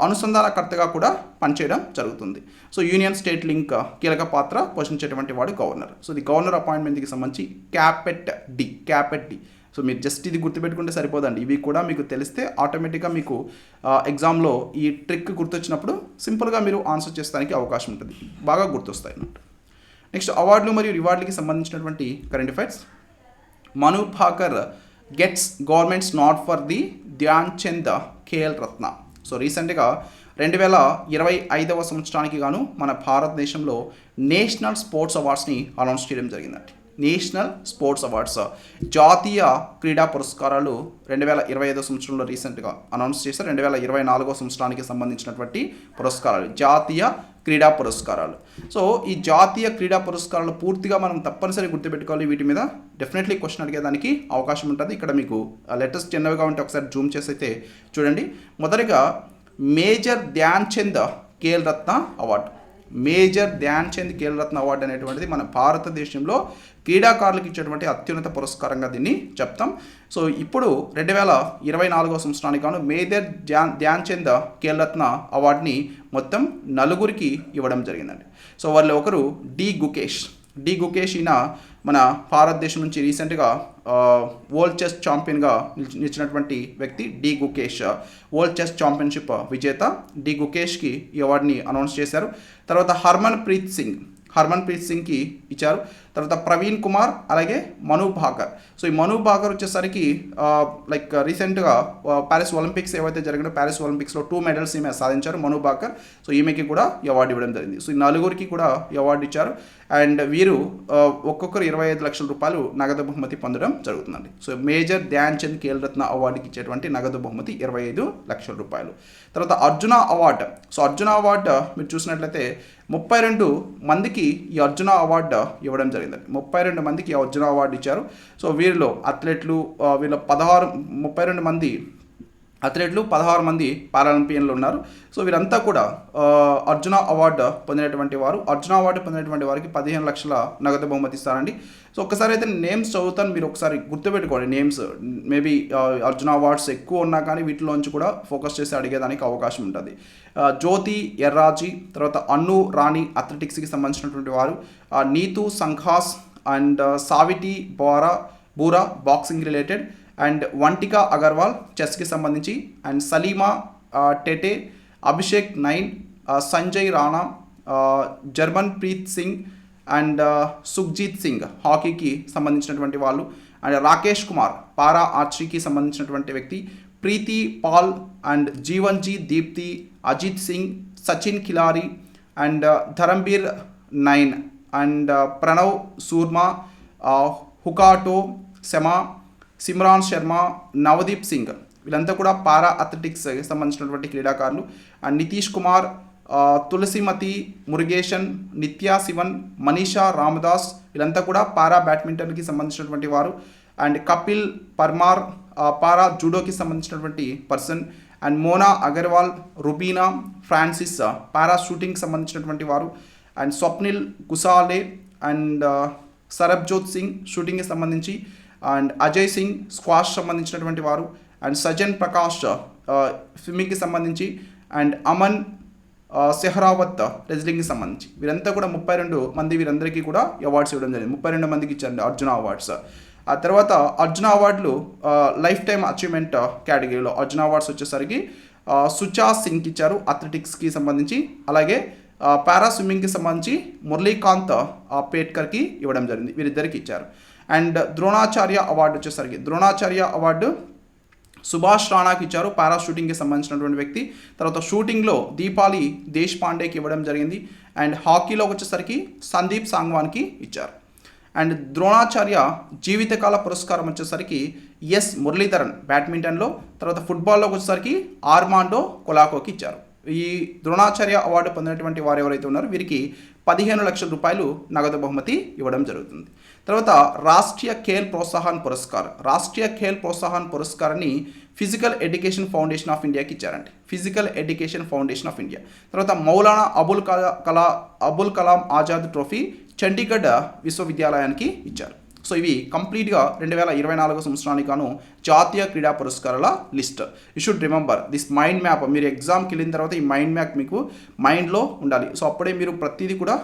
అనుసంధానకర్తగా కూడా పనిచేయడం జరుగుతుంది. సో యూనియన్ స్టేట్ లింక్ కీలక పాత్ర పోషించేటువంటి వాడు గవర్నర్. సో ఇది గవర్నర్ అపాయింట్మెంట్కి సంబంధించి క్యాపెట్ డి. సో మీరు జస్ట్ ఇది గుర్తుపెట్టుకుంటే సరిపోదండి, ఇవి కూడా మీకు తెలిస్తే ఆటోమేటిక్గా మీకు ఎగ్జామ్లో ఈ ట్రిక్ గుర్తొచ్చినప్పుడు సింపుల్గా మీరు ఆన్సర్ చేసడానికి అవకాశం ఉంటుంది, బాగా గుర్తొస్తాయి అన్నట్టు. నెక్స్ట్ అవార్డులు మరియు రివార్డులకి సంబంధించినటువంటి current affairs. Manu Bhaker gets governments not for the Dhyan Chand Khel Ratna. So రీసెంట్గా 2025వ సంవత్సరానికి గాను మన భారతదేశంలో నేషనల్ స్పోర్ట్స్ అవార్డ్స్ని అనౌన్స్ చేయడం జరిగిందండి. నేషనల్ స్పోర్ట్స్ అవార్డ్స్, జాతీయ క్రీడా పురస్కారాలు 2025 సంవత్సరంలో రీసెంట్గా అనౌన్స్ చేశారు. 2024వ సంవత్సరానికి సంబంధించినటువంటి పురస్కారాలు జాతీయ క్రీడా పురస్కారాలు. సో ఈ జాతీయ క్రీడా పురస్కారాలు పూర్తిగా మనం తప్పనిసరి గుర్తుపెట్టుకోవాలి, వీటి మీద డెఫినెట్లీ క్వశ్చన్ అడిగేదానికి అవకాశం ఉంటుంది. ఇక్కడ మీకు లెటర్స్ చిన్నవిగా ఉంటే ఒకసారి జూమ్ చేసి అయితే చూడండి. మొదటిగా major Dhyan Chand Khel Ratna award. Major Dhyan Chand Khel Ratna award అనేటువంటిది మన భారతదేశంలో క్రీడాకారులకు ఇచ్చేటువంటి అత్యున్నత పురస్కారంగా దీన్ని చెప్తాం. సో ఇప్పుడు 2024వ సంవత్సరానికి గాను మేజర్ ధ్యాన్ చంద్ ఖేల్ రత్న అవార్డుని మొత్తం 4 ఇవ్వడం జరిగిందండి. సో వాళ్ళు ఒకరు డి గుకేష్ ఈయన మన భారతదేశం నుంచి రీసెంట్గా వరల్డ్ చెస్ ఛాంపియన్గా నిలిచినటువంటి వ్యక్తి D Gukesh. World chess championship విజేత డి గుకేష్కి ఈ అవార్డుని అనౌన్స్ చేశారు. తర్వాత హర్మన్ ప్రీత్ సింగ్కి ఇచ్చారు. తర్వాత ప్రవీణ్ కుమార్, అలాగే మను భాకర్. సో ఈ మను భాకర్ వచ్చేసరికి రీసెంట్గా ప్యారిస్ ఒలింపిక్స్ ఏవైతే జరిగినా ప్యారిస్ ఒలింపిక్స్లో 2 మెడల్స్ ఈమె సాధించారు మను భాకర్. సో ఈమెకి కూడా ఈ అవార్డు ఇవ్వడం జరిగింది. సో ఈ 4 కూడా ఈ అవార్డు ఇచ్చారు. అండ్ వీరు ఒక్కొక్కరు 25 లక్షల రూపాయలు నగదు బహుమతి పొందడం జరుగుతుందండి. సో మేజర్ ధ్యాన్ చంద్ ఖేల్ రత్న అవార్డుకి ఇచ్చేటువంటి నగదు బహుమతి 25 లక్షల రూపాయలు. తర్వాత Arjuna award. So Arjuna award మీరు చూసినట్లయితే 32 మందికి ఈ అర్జున అవార్డు ఇవ్వడం జరిగిందండి. 32 మందికి అర్జున అవార్డు ఇచ్చారు. సో వీరిలో అథ్లెట్లు వీళ్ళ 32 మంది అథ్లెట్లు 16 మంది పారాలింపియన్లు ఉన్నారు. సో వీరంతా కూడా అర్జున అవార్డు పొందినటువంటి వారు. అర్జున అవార్డు పొందినటువంటి వారికి 15 లక్షల నగదు బహుమతి ఇస్తారండి. సో ఒక్కసారి అయితే నేమ్స్ చదువుతాను, మీరు ఒకసారి గుర్తుపెట్టుకోండి నేమ్స్. మేబీ అర్జున అవార్డ్స్ ఎక్కువ ఉన్నా కానీ వీటిలోంచి కూడా ఫోకస్ చేసి అడిగేదానికి అవకాశం ఉంటుంది. జ్యోతి ఎర్రాజీ, తర్వాత అన్ను రాణి అథ్లెటిక్స్కి సంబంధించినటువంటి వారు, Neetu Ghanghas and Saweety Boora boxing related, and Vantika Agrawal చెస్కి సంబంధించి, and Salima Tete, Abhishek Nain, Sanjay Rana, Jarmanpreet Singh and Sukhjeet Singh హాకీకి సంబంధించినటువంటి వాళ్ళు, అండ్ రాకేష్ కుమార్ పారా ఆర్చరీకి సంబంధించినటువంటి వ్యక్తి, Preethi Pal and Jeevanji Deepthi, Ajeet Singh, Sachin Khilari and Dharambir Nain and Pranav Soorma, Hokato Sema, Simran Sharma, Navdeep Singh వీళ్ళంతా కూడా పారా అథ్లెటిక్స్కి సంబంధించినటువంటి క్రీడాకారులు. అండ్ నితీష్ కుమార్, తులసిమతి మురుగేషన్, నిత్యా శివన్, మనీషా రామదాస్ వీళ్ళంతా కూడా పారా బ్యాడ్మింటన్కి సంబంధించినటువంటి వారు. అండ్ కపిల్ పర్మార్ పారా జూడోకి సంబంధించినటువంటి person. And Mona Agarwal, Rubina Francis para షూటింగ్కి సంబంధించినటువంటి వారు. అండ్ స్వప్నిల్ గుసాలే అండ్ సరబ్జోత్ సింగ్ షూటింగ్కి సంబంధించి, అండ్ అజయ్ సింగ్ స్క్వాష్ సంబంధించినటువంటి వారు. అండ్ సజన్ ప్రకాష్ స్విమ్మింగ్కి సంబంధించి, అండ్ అమన్ సెహ్రావత్ రెజ్లింగ్కి సంబంధించి వీరంతా కూడా 32 మంది వీరందరికీ కూడా అవార్డ్స్ ఇవ్వడం జరిగింది. 32 మందికి ఇచ్చారండి అర్జున అవార్డ్స్. ఆ తర్వాత అర్జున అవార్డులు లైఫ్ టైమ్ అచీవ్మెంట్ కేటగిరీలో అర్జున అవార్డ్స్ వచ్చేసరికి సుచా సింగ్కి ఇచ్చారు అథ్లెటిక్స్కి సంబంధించి. అలాగే పారా స్విమ్మింగ్కి సంబంధించి మురళీకాంత్ పేట్కర్కి ఇవ్వడం జరిగింది, వీరిద్దరికి ఇచ్చారు. అండ్ ద్రోణాచార్య అవార్డు వచ్చేసరికి ద్రోణాచార్య అవార్డు సుభాష్ రాణాకి ఇచ్చారు, పారా షూటింగ్కి సంబంధించినటువంటి వ్యక్తి. తర్వాత షూటింగ్లో దీపాలి దేశ్ పాండేకి ఇవ్వడం జరిగింది. అండ్ హాకీలో వచ్చేసరికి సందీప్ సాంగ్వాన్కి ఇచ్చారు. అండ్ ద్రోణాచార్య జీవితకాల పురస్కారం వచ్చేసరికి ఎస్ మురళీధరన్ బ్యాడ్మింటన్లో, తర్వాత ఫుట్బాల్లోకి వచ్చేసరికి ఆర్మాండో కొలాకోకి ఇచ్చారు. ఈ ద్రోణాచార్య అవార్డు పొందినటువంటి వారు ఎవరైతే ఉన్నారో వీరికి 15 లక్షల రూపాయలు నగదు బహుమతి ఇవ్వడం జరుగుతుంది. తర్వాత రాష్ట్రీయ ఖేల్ ప్రోత్సాహన్ పురస్కార్, రాష్ట్రీయ ఖేల్ ప్రోత్సాహన్ పురస్కారాన్ని ఫిజికల్ ఎడ్యుకేషన్ ఫౌండేషన్ ఆఫ్ ఇండియాకి ఇచ్చారండి, physical education foundation of India. తర్వాత మౌలానా అబుల్ కలాం ఆజాద్ ట్రోఫీ చండీగఢ్ విశ్వవిద్యాలయానికి ఇచ్చారు. సో ఇవి కంప్లీట్గా 2024 సంవత్సరానికి గాను జాతీయ క్రీడా పురస్కారాల list. You should remember this mind map. మీరు ఎగ్జామ్కి వెళ్ళిన తర్వాత ఈ మైండ్ మ్యాప్ మీకు మైండ్లో ఉండాలి. సో అప్పుడే మీరు ప్రతిదీ కూడా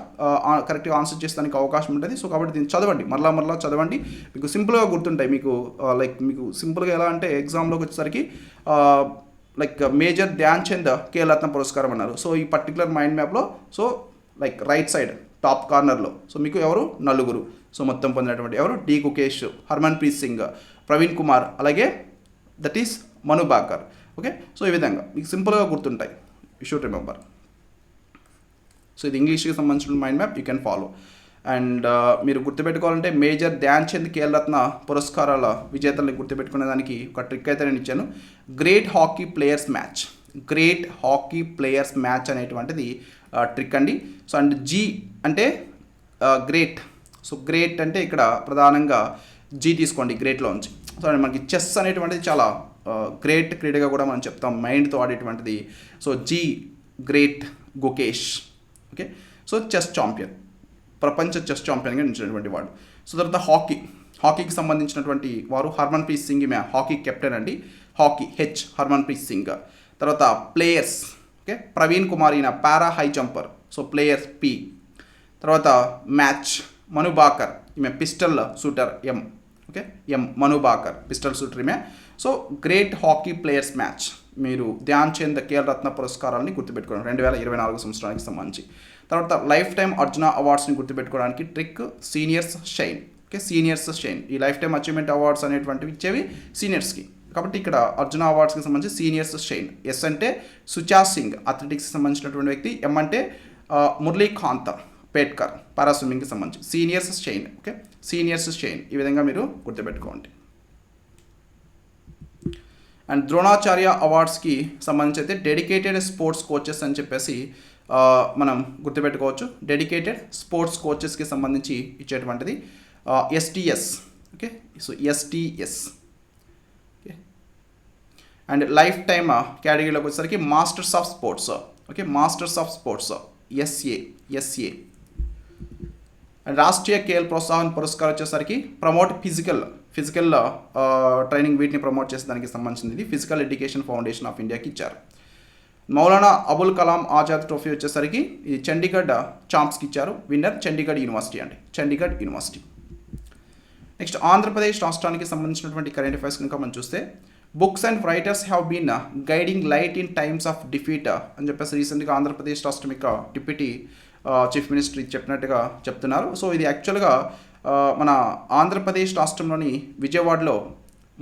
కరెక్ట్గా ఆన్సర్ చేసేదానికి అవకాశం ఉంటుంది. సో కాబట్టి దీన్ని చదవండి, మరలా చదవండి, మీకు సింపుల్గా గుర్తుంటాయి. మీకు మీకు సింపుల్గా ఎలా అంటే ఎగ్జామ్లోకి వచ్చేసరికి లైక్ మేజర్ ధ్యాన్ చంద్ ఖేల్ రత్న పురస్కారం అన్నారు. సో ఈ పర్టికులర్ మైండ్ మ్యాప్లో so like right side top కార్నర్లో సో మీకు ఎవరు నలుగురు సో మొత్తం పొందినటువంటి ఎవరు డి గుకేష్, హర్మన్ ప్రీత్ సింగ్, ప్రవీణ్ కుమార్, అలాగే that is Manu Bakar. Okay, so ఈ విధంగా మీకు సింపుల్గా గుర్తుంటాయి. You should remember. సో ఇది ఇంగ్లీష్కి సంబంధించిన mind map, you can follow. And మీరు గుర్తుపెట్టుకోవాలంటే మేజర్ ధ్యాన్ చంద్ ఖేల్ రత్న పురస్కారాల విజేతల్ని గుర్తుపెట్టుకునే దానికి ఒక ట్రిక్ అయితే నేను ఇచ్చాను. Great hockey players match, great hockey players match అనేటువంటిది ట్రిక్ అండి. సో అండ్ జీ అంటే గ్రేట్. సో గ్రేట్ అంటే ఇక్కడ ప్రధానంగా జీ తీసుకోండి గ్రేట్లోంచి. సో మనకి చెస్ అనేటువంటిది చాలా గ్రేట్ క్రీడగా కూడా మనం చెప్తాం, మైండ్తో ఆడేటువంటిది. So G great Gukesh. Okay, so chess champion, ప్రపంచ చెస్ ఛాంపియన్గా నిలిచినటువంటి వాడు. సో తర్వాత హాకీకి సంబంధించినటువంటి వారు హర్మన్ ప్రీత్ సింగ్, ఈమె హాకీ కెప్టెన్ అండి. Hockey H Harmanpreet Singh. తర్వాత ప్లేయర్స్, ఓకే, ప్రవీణ్ కుమార్ ఈయన para high jumper, so players P. తర్వాత మ్యాచ్ మను బాకర్, ఈమె pistol shooter M. Okay, M Manu Bhaker pistol shooter ఈమె. So great hockey players match మీరు ధ్యాన్ చంద్ ఖేల్ రత్న పురస్కారాలని గుర్తుపెట్టుకోండి 2024 సంవత్సరానికి సంబంధించి. తర్వాత లైఫ్ టైమ్ అర్జున అవార్డ్స్ని గుర్తుపెట్టుకోవడానికి trick seniors shine. Okay, seniors shine. ఈ లైఫ్ టైమ్ అచీవ్మెంట్ అవార్డ్స్ అనేటువంటివి ఇచ్చేవి సీనియర్స్కి, కాబట్టి ఇక్కడ అర్జున అవార్డ్స్కి సంబంధించి సీనియర్స్ షైన్. ఎస్ అంటే సుచా సింగ్ అథ్లెటిక్స్కి సంబంధించినటువంటి వ్యక్తి. ఎం అంటే మురళీకాంత్ పేట్కర్ పారా స్విమ్మింగ్కి సంబంధించి seniors shine. Okay, seniors shine. ఈ విధంగా మీరు గుర్తుపెట్టుకోండి. అండ్ ద్రోణాచార్య అవార్డ్స్కి సంబంధించి అయితే డెడికేటెడ్ స్పోర్ట్స్ కోచెస్ అని చెప్పేసి మనం గుర్తుపెట్టుకోవచ్చు. డెడికేటెడ్ స్పోర్ట్స్ కోచెస్కి సంబంధించి ఇచ్చేటువంటిది STS. Okay, so STS. Okay, and lifetime కేటగిరీలోకి వచ్చేసరికి masters of sports. Okay, masters of sports SA. And Rashtriya Khel Protsahan Puraskar వచ్చేసరికి ప్రమోట్ ఫిజికల్ ట్రైనింగ్, వీటిని ప్రమోట్ చేసే దానికి సంబంధించింది ఇది ఫిజికల్ ఎడ్యుకేషన్ ఫౌండేషన్ ఆఫ్ ఇండియాకి ఇచ్చారు. మౌలానా అబుల్ కలాం ఆజాద్ ట్రోఫీ వచ్చేసరికి ఇది చండీగఢ్ చాంప్స్కి ఇచ్చారు. విన్నర్ చండీగఢ్ యూనివర్సిటీ అండి, చండీగఢ్ యూనివర్సిటీ. నెక్స్ట్ ఆంధ్రప్రదేశ్ రాష్ట్రానికి సంబంధించినటువంటి కరెంట్ అఫైర్స్ కనుక మనం చూస్తే books and writers have been guiding light in times of defeat అని చెప్పేసి రీసెంట్గా ఆంధ్రప్రదేశ్ రాష్ట్రం యొక్క డిప్యూటీ చీఫ్ మినిస్టర్ చెప్పినట్టుగా చెప్తున్నారు. సో ఇది యాక్చువల్గా మన ఆంధ్రప్రదేశ్ రాష్ట్రంలోని విజయవాడలో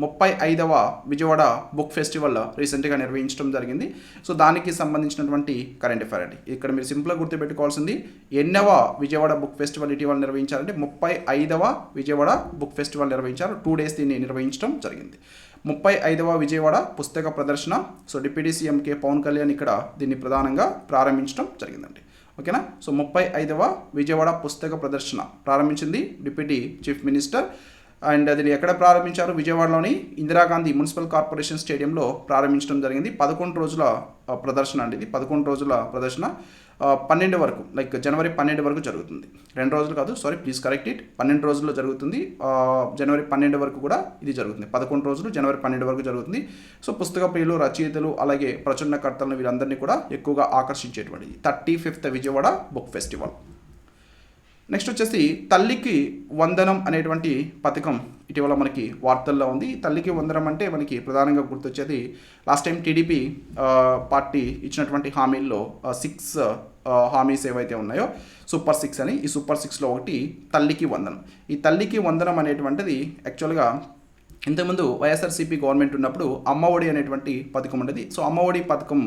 35వ విజయవాడ బుక్ ఫెస్టివల్ రీసెంట్గా నిర్వహించడం జరిగింది. సో దానికి సంబంధించినటువంటి కరెంట్ అఫైర్ అండి. ఇక్కడ మీరు సింపుల్గా గుర్తుపెట్టుకోవాల్సింది ఎన్నవ విజయవాడ బుక్ ఫెస్టివల్ ఇటీవల నిర్వహించారంటే 35వ విజయవాడ బుక్ ఫెస్టివల్ నిర్వహించారు. 2 days దీన్ని నిర్వహించడం జరిగింది. 35వ విజయవాడ పుస్తక ప్రదర్శన. సో డిప్యూటీ సీఎం కే పవన్ కళ్యాణ్ ఇక్కడ దీన్ని ప్రధానంగా ప్రారంభించడం జరిగిందండి. ఓకేనా. సో 35వ విజయవాడ పుస్తక ప్రదర్శన ప్రారంభించింది డిప్యూటీ చీఫ్ మినిస్టర్. అండ్ అది ఎక్కడ ప్రారంభించారు? విజయవాడలోని ఇందిరాగాంధీ మున్సిపల్ కార్పొరేషన్ స్టేడియంలో ప్రారంభించడం జరిగింది. 11 రోజుల ప్రదర్శన అండి ఇది. 11 రోజుల ప్రదర్శన 12 వరకు, లైక్ జనవరి 12 వరకు జరుగుతుంది. 2 రోజులు కాదు, సారీ, ప్లీజ్ కరెక్ట్ ఇట్. 12 రోజుల్లో జరుగుతుంది. జనవరి 12 వరకు కూడా ఇది జరుగుతుంది. 11 రోజులు జనవరి 12 వరకు జరుగుతుంది. సో పుస్తక ప్రియులు, రచయితలు, అలాగే ప్రచురణకర్తలను వీరందరినీ కూడా ఎక్కువగా ఆకర్షించేటువంటిది 35th Vijayawada book festival. Next వచ్చేసి తల్లికి వందనం అనేటువంటి పథకం ఇటీవల మనకి వార్తల్లో ఉంది. తల్లికి వందనం అంటే మనకి ప్రధానంగా గుర్తొచ్చేది లాస్ట్ టైం టీడీపీ పార్టీ ఇచ్చినటువంటి హామీల్లో 6 హామీస్ ఏవైతే ఉన్నాయో సూపర్ 6 అని. ఈ సూపర్ 6లో ఒకటి తల్లికి వందనం. ఈ తల్లికి వందనం అనేటువంటిది యాక్చువల్గా ఇంతకుముందు వైఎస్ఆర్సీపీ గవర్నమెంట్ ఉన్నప్పుడు అమ్మఒడి అనేటువంటి పథకం ఉండేది. సో అమ్మఒడి పథకం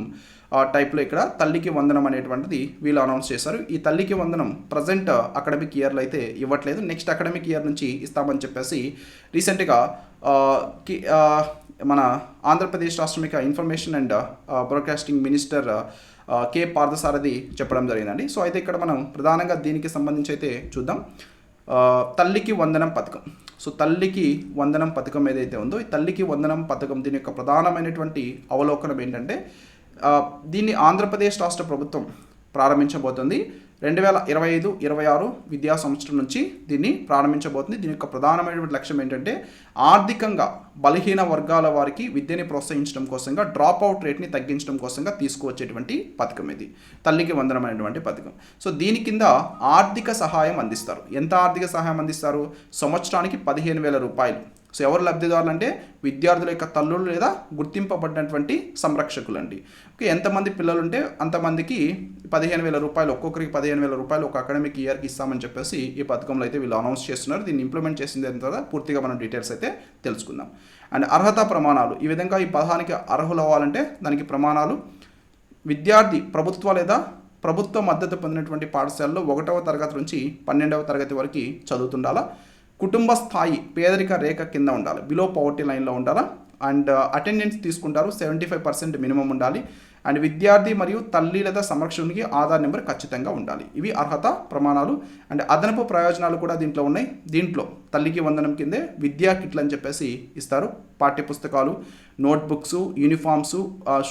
టైప్లో ఇక్కడ తల్లికి వందనం అనేటువంటిది వీళ్ళు అనౌన్స్ చేశారు. ఈ తల్లికి వందనం ప్రజెంట్ అకాడమిక్ ఇయర్లో అయితే ఇవ్వట్లేదు, నెక్స్ట్ అకాడమిక్ ఇయర్ నుంచి ఇస్తామని చెప్పేసి రీసెంట్గా మన ఆంధ్రప్రదేశ్ రాష్ట్రం యొక్క information and broadcasting minister K Parthasarathy చెప్పడం జరిగిందండి. సో అయితే ఇక్కడ మనం ప్రధానంగా దీనికి సంబంధించి అయితే చూద్దాం. తల్లికి వందనం పథకం. సో తల్లికి వందనం పథకం ఏదైతే ఉందో ఈ తల్లికి వందనం పథకం దీని యొక్క ప్రధానమైనటువంటి అవలోకనం ఏంటంటే దీన్ని ఆంధ్రప్రదేశ్ రాష్ట్ర ప్రభుత్వం ప్రారంభించబోతుంది. 2025-26 విద్యా సంవత్సరం నుంచి దీన్ని ప్రారంభించబోతుంది. దీని యొక్క ప్రధానమైనటువంటి లక్ష్యం ఏంటంటే ఆర్థికంగా బలహీన వర్గాల వారికి విద్యని ప్రోత్సహించడం కోసంగా డ్రాప్ అవుట్ రేట్ని తగ్గించడం కోసంగా తీసుకువచ్చేటువంటి పథకం ఇది తల్లికి వందనం అనేటువంటి పథకం. సో దీని కింద ఆర్థిక సహాయం అందిస్తారు. ఎంత ఆర్థిక సహాయం అందిస్తారు? సంవత్సరానికి 15,000 రూపాయలు. సో ఎవరు లబ్ధిదారులు అంటే విద్యార్థుల యొక్క తల్లులు లేదా గుర్తింపబడినటువంటి సంరక్షకులు అండి. ఓకే, ఎంతమంది పిల్లలు ఉంటే అంతమందికి 15,000 రూపాయలు, ఒక్కొక్కరికి 15,000 రూపాయలు ఒక అకాడమిక్ ఇయర్కి ఇస్తామని చెప్పేసి ఈ పథకంలో అయితే వీళ్ళు అనౌన్స్ చేస్తున్నారు. దీన్ని ఇంప్లిమెంట్ చేసింది తర్వాత పూర్తిగా మనం డీటెయిల్స్ అయితే తెలుసుకుందాం. అండ్ అర్హత ప్రమాణాలు. ఈ విధంగా ఈ పథకానికి అర్హులు అవ్వాలంటే దానికి ప్రమాణాలు విద్యార్థి ప్రభుత్వ లేదా ప్రభుత్వ మద్దతు పొందినటువంటి పాఠశాలలో 1వ తరగతి నుంచి 12వ తరగతి వరకు చదువుతుండాలా. కుటుంబ స్థాయి పేదరిక రేఖ కింద ఉండాలి, బిలో పవర్టీ లైన్లో ఉండాలా. అండ్ అటెండెన్స్ తీసుకుంటారు, 75% మినిమం ఉండాలి. అండ్ విద్యార్థి మరియు తల్లి లేదా సంరక్షకునికి ఆధార్ నెంబర్ ఖచ్చితంగా ఉండాలి. ఇవి అర్హత ప్రమాణాలు. అండ్ అదనపు ప్రయోజనాలు కూడా దీంట్లో ఉన్నాయి. దీంట్లో తల్లికి వందనం కిందే విద్యా కిట్లు అని చెప్పేసి ఇస్తారు. పాఠ్యపుస్తకాలు, నోట్బుక్స్, యూనిఫామ్స్,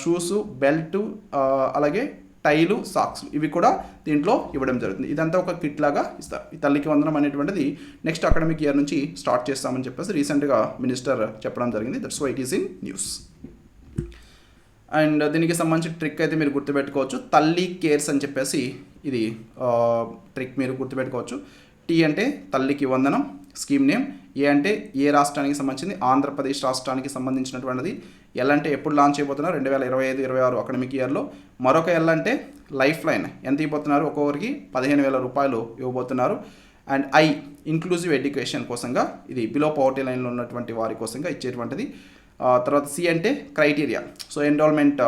షూస్, బెల్ట్, అలాగే టైలు, సాక్స్ ఇవి కూడా దీంట్లో ఇవ్వడం జరుగుతుంది. ఇదంతా ఒక కిట్ లాగా ఇస్తారు. ఈ తల్లికి వందనం అనేటువంటిది నెక్స్ట్ అకాడమిక్ ఇయర్ నుంచి స్టార్ట్ చేస్తామని చెప్పేసి రీసెంట్గా మినిస్టర్ చెప్పడం జరిగింది. That's why it is in news. And దీనికి సంబంధించిన ట్రిక్ అయితే మీరు గుర్తుపెట్టుకోవచ్చు. తల్లి కేర్స్ అని చెప్పేసి ఇది ట్రిక్ మీరు గుర్తుపెట్టుకోవచ్చు. టీ అంటే తల్లికి వందనం స్కీమ్ నేమ్. ఏ అంటే ఏ రాష్ట్రానికి సంబంధించింది? ఆంధ్రప్రదేశ్ రాష్ట్రానికి సంబంధించినటువంటిది. ఎల్ అంటే ఎప్పుడు లాంచ్ అయిపోతున్నారు? 2025-26 అకాడమిక్ ఇయర్లో. మరొక ఎల్ అంటే లైఫ్ లైన్. ఎంత ఇవ్వబోతున్నారు? ఒక్కొక్కరికి 15,000 రూపాయలు ఇవ్వబోతున్నారు. అండ్ ఐ ఇంక్లూజివ్ ఎడ్యుకేషన్ కోసంగా, ఇది బిలో పవర్టీ లైన్లో ఉన్నటువంటి వారి కోసంగా ఇచ్చేటువంటిది. తర్వాత సి అంటే క్రైటీరియా. సో ఎన్రోల్మెంట్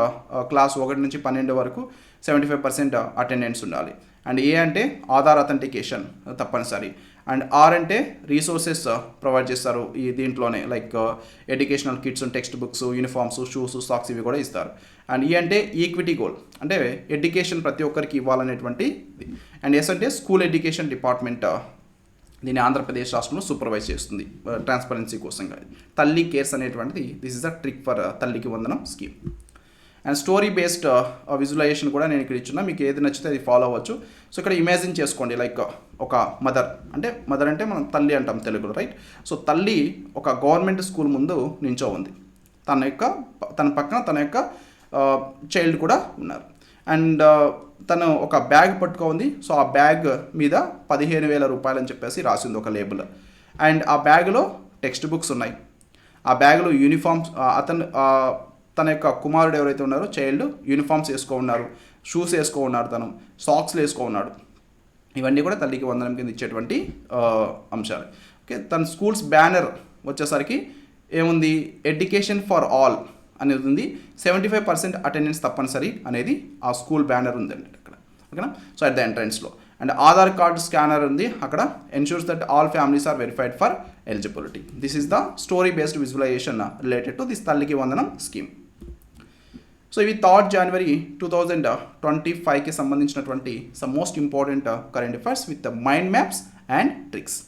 క్లాస్ 1 నుంచి 12 వరకు 75% అటెండెన్స్ ఉండాలి. అండ్ ఏ అంటే ఆధార్ అథెంటికేషన్ తప్పనిసరి. అండ్ ఆర్ అంటే రీసోర్సెస్ ప్రొవైడ్ చేస్తారు ఈ దీంట్లోనే, like educational kits, textbooks, uniforms, shoes, socks ఇవి కూడా ఇస్తారు. అండ్ ఈ అంటే ఈక్విటీ గోల్, అంటే ఎడ్యుకేషన్ ప్రతి ఒక్కరికి ఇవ్వాలనేటువంటి. అండ్ ఎస్ అంటే స్కూల్ ఎడ్యుకేషన్ డిపార్ట్మెంట్ దీన్ని ఆంధ్రప్రదేశ్ రాష్ట్రంలో సూపర్వైజ్ చేస్తుంది ట్రాన్స్పరెన్సీ కోసంగా. తల్లి కేర్స్ అనేటువంటిది this is the trick for Thalliki Vandanam scheme. And story based visualisation కూడా నేను ఇక్కడ ఇచ్చిన, మీకు ఏది నచ్చితే అది ఫాలో అవ్వచ్చు. సో ఇక్కడ ఇమాజిన్ చేసుకోండి, లైక్ ఒక మదర్ అంటే మనం తల్లి అంటాం తెలుగులో, రైట్? సో తల్లి ఒక గవర్నమెంట్ స్కూల్ ముందు నించో ఉంది, తన పక్కన తన యొక్క చైల్డ్ కూడా ఉన్నారు. అండ్ తను ఒక బ్యాగ్ పట్టుకుంది. సో ఆ బ్యాగ్ మీద 15,000 రూపాయలు అని చెప్పేసి రాసింది ఒక లేబుల్. అండ్ ఆ బ్యాగ్లో టెక్స్ట్ బుక్స్ ఉన్నాయి, ఆ బ్యాగ్లో యూనిఫామ్స్, తన యొక్క కుమారుడు ఎవరైతే ఉన్నారో చైల్డ్ యూనిఫామ్స్ వేసుకో ఉన్నారు, షూస్ వేసుకో ఉన్నారు, తను సాక్స్లు వేసుకో ఉన్నాడు. ఇవన్నీ కూడా తల్లికి వందనం కింద ఇచ్చేటువంటి అంశాలు. ఓకే, తన స్కూల్స్ బ్యానర్ వచ్చేసరికి ఏముంది, ఎడ్యుకేషన్ ఫర్ ఆల్ అనేది ఉంది. 75% అటెండెన్స్ తప్పనిసరి అనేది ఆ స్కూల్ బ్యానర్ ఉందండి అక్కడ, ఓకేనా? సో అట్ ద ఎంట్రన్స్లో. అండ్ ఆధార్ కార్డ్ స్కానర్ ఉంది అక్కడ, ensures that all families are verified for eligibility. This is the story based visualisation related to this Thalliki Vandanam scheme. So ఇవి 3rd January 2025కి సంబంధించినటువంటి some most important current affairs with mind maps and tricks.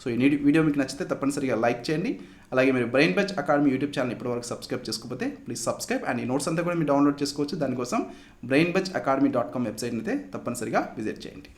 So ఈ video మీకు నచ్చితే తప్పనిసరిగా like చేయండి. అలాగే మీరు brain buzz academy YouTube channel ఇప్పటివరకు సబ్స్క్రైబ్ చేసుకోకపోతే ప్లీజ్ సబ్స్క్రైబ్. అండ్ ఈ నోట్స్ అంతా కూడా మీరు డౌన్లోడ్ చేసుకోవచ్చు. దానికోసం brainbuzzacademy.com వెబ్సైట్ని అయితే తప్పనిసరిగా విజిట్ చేయండి.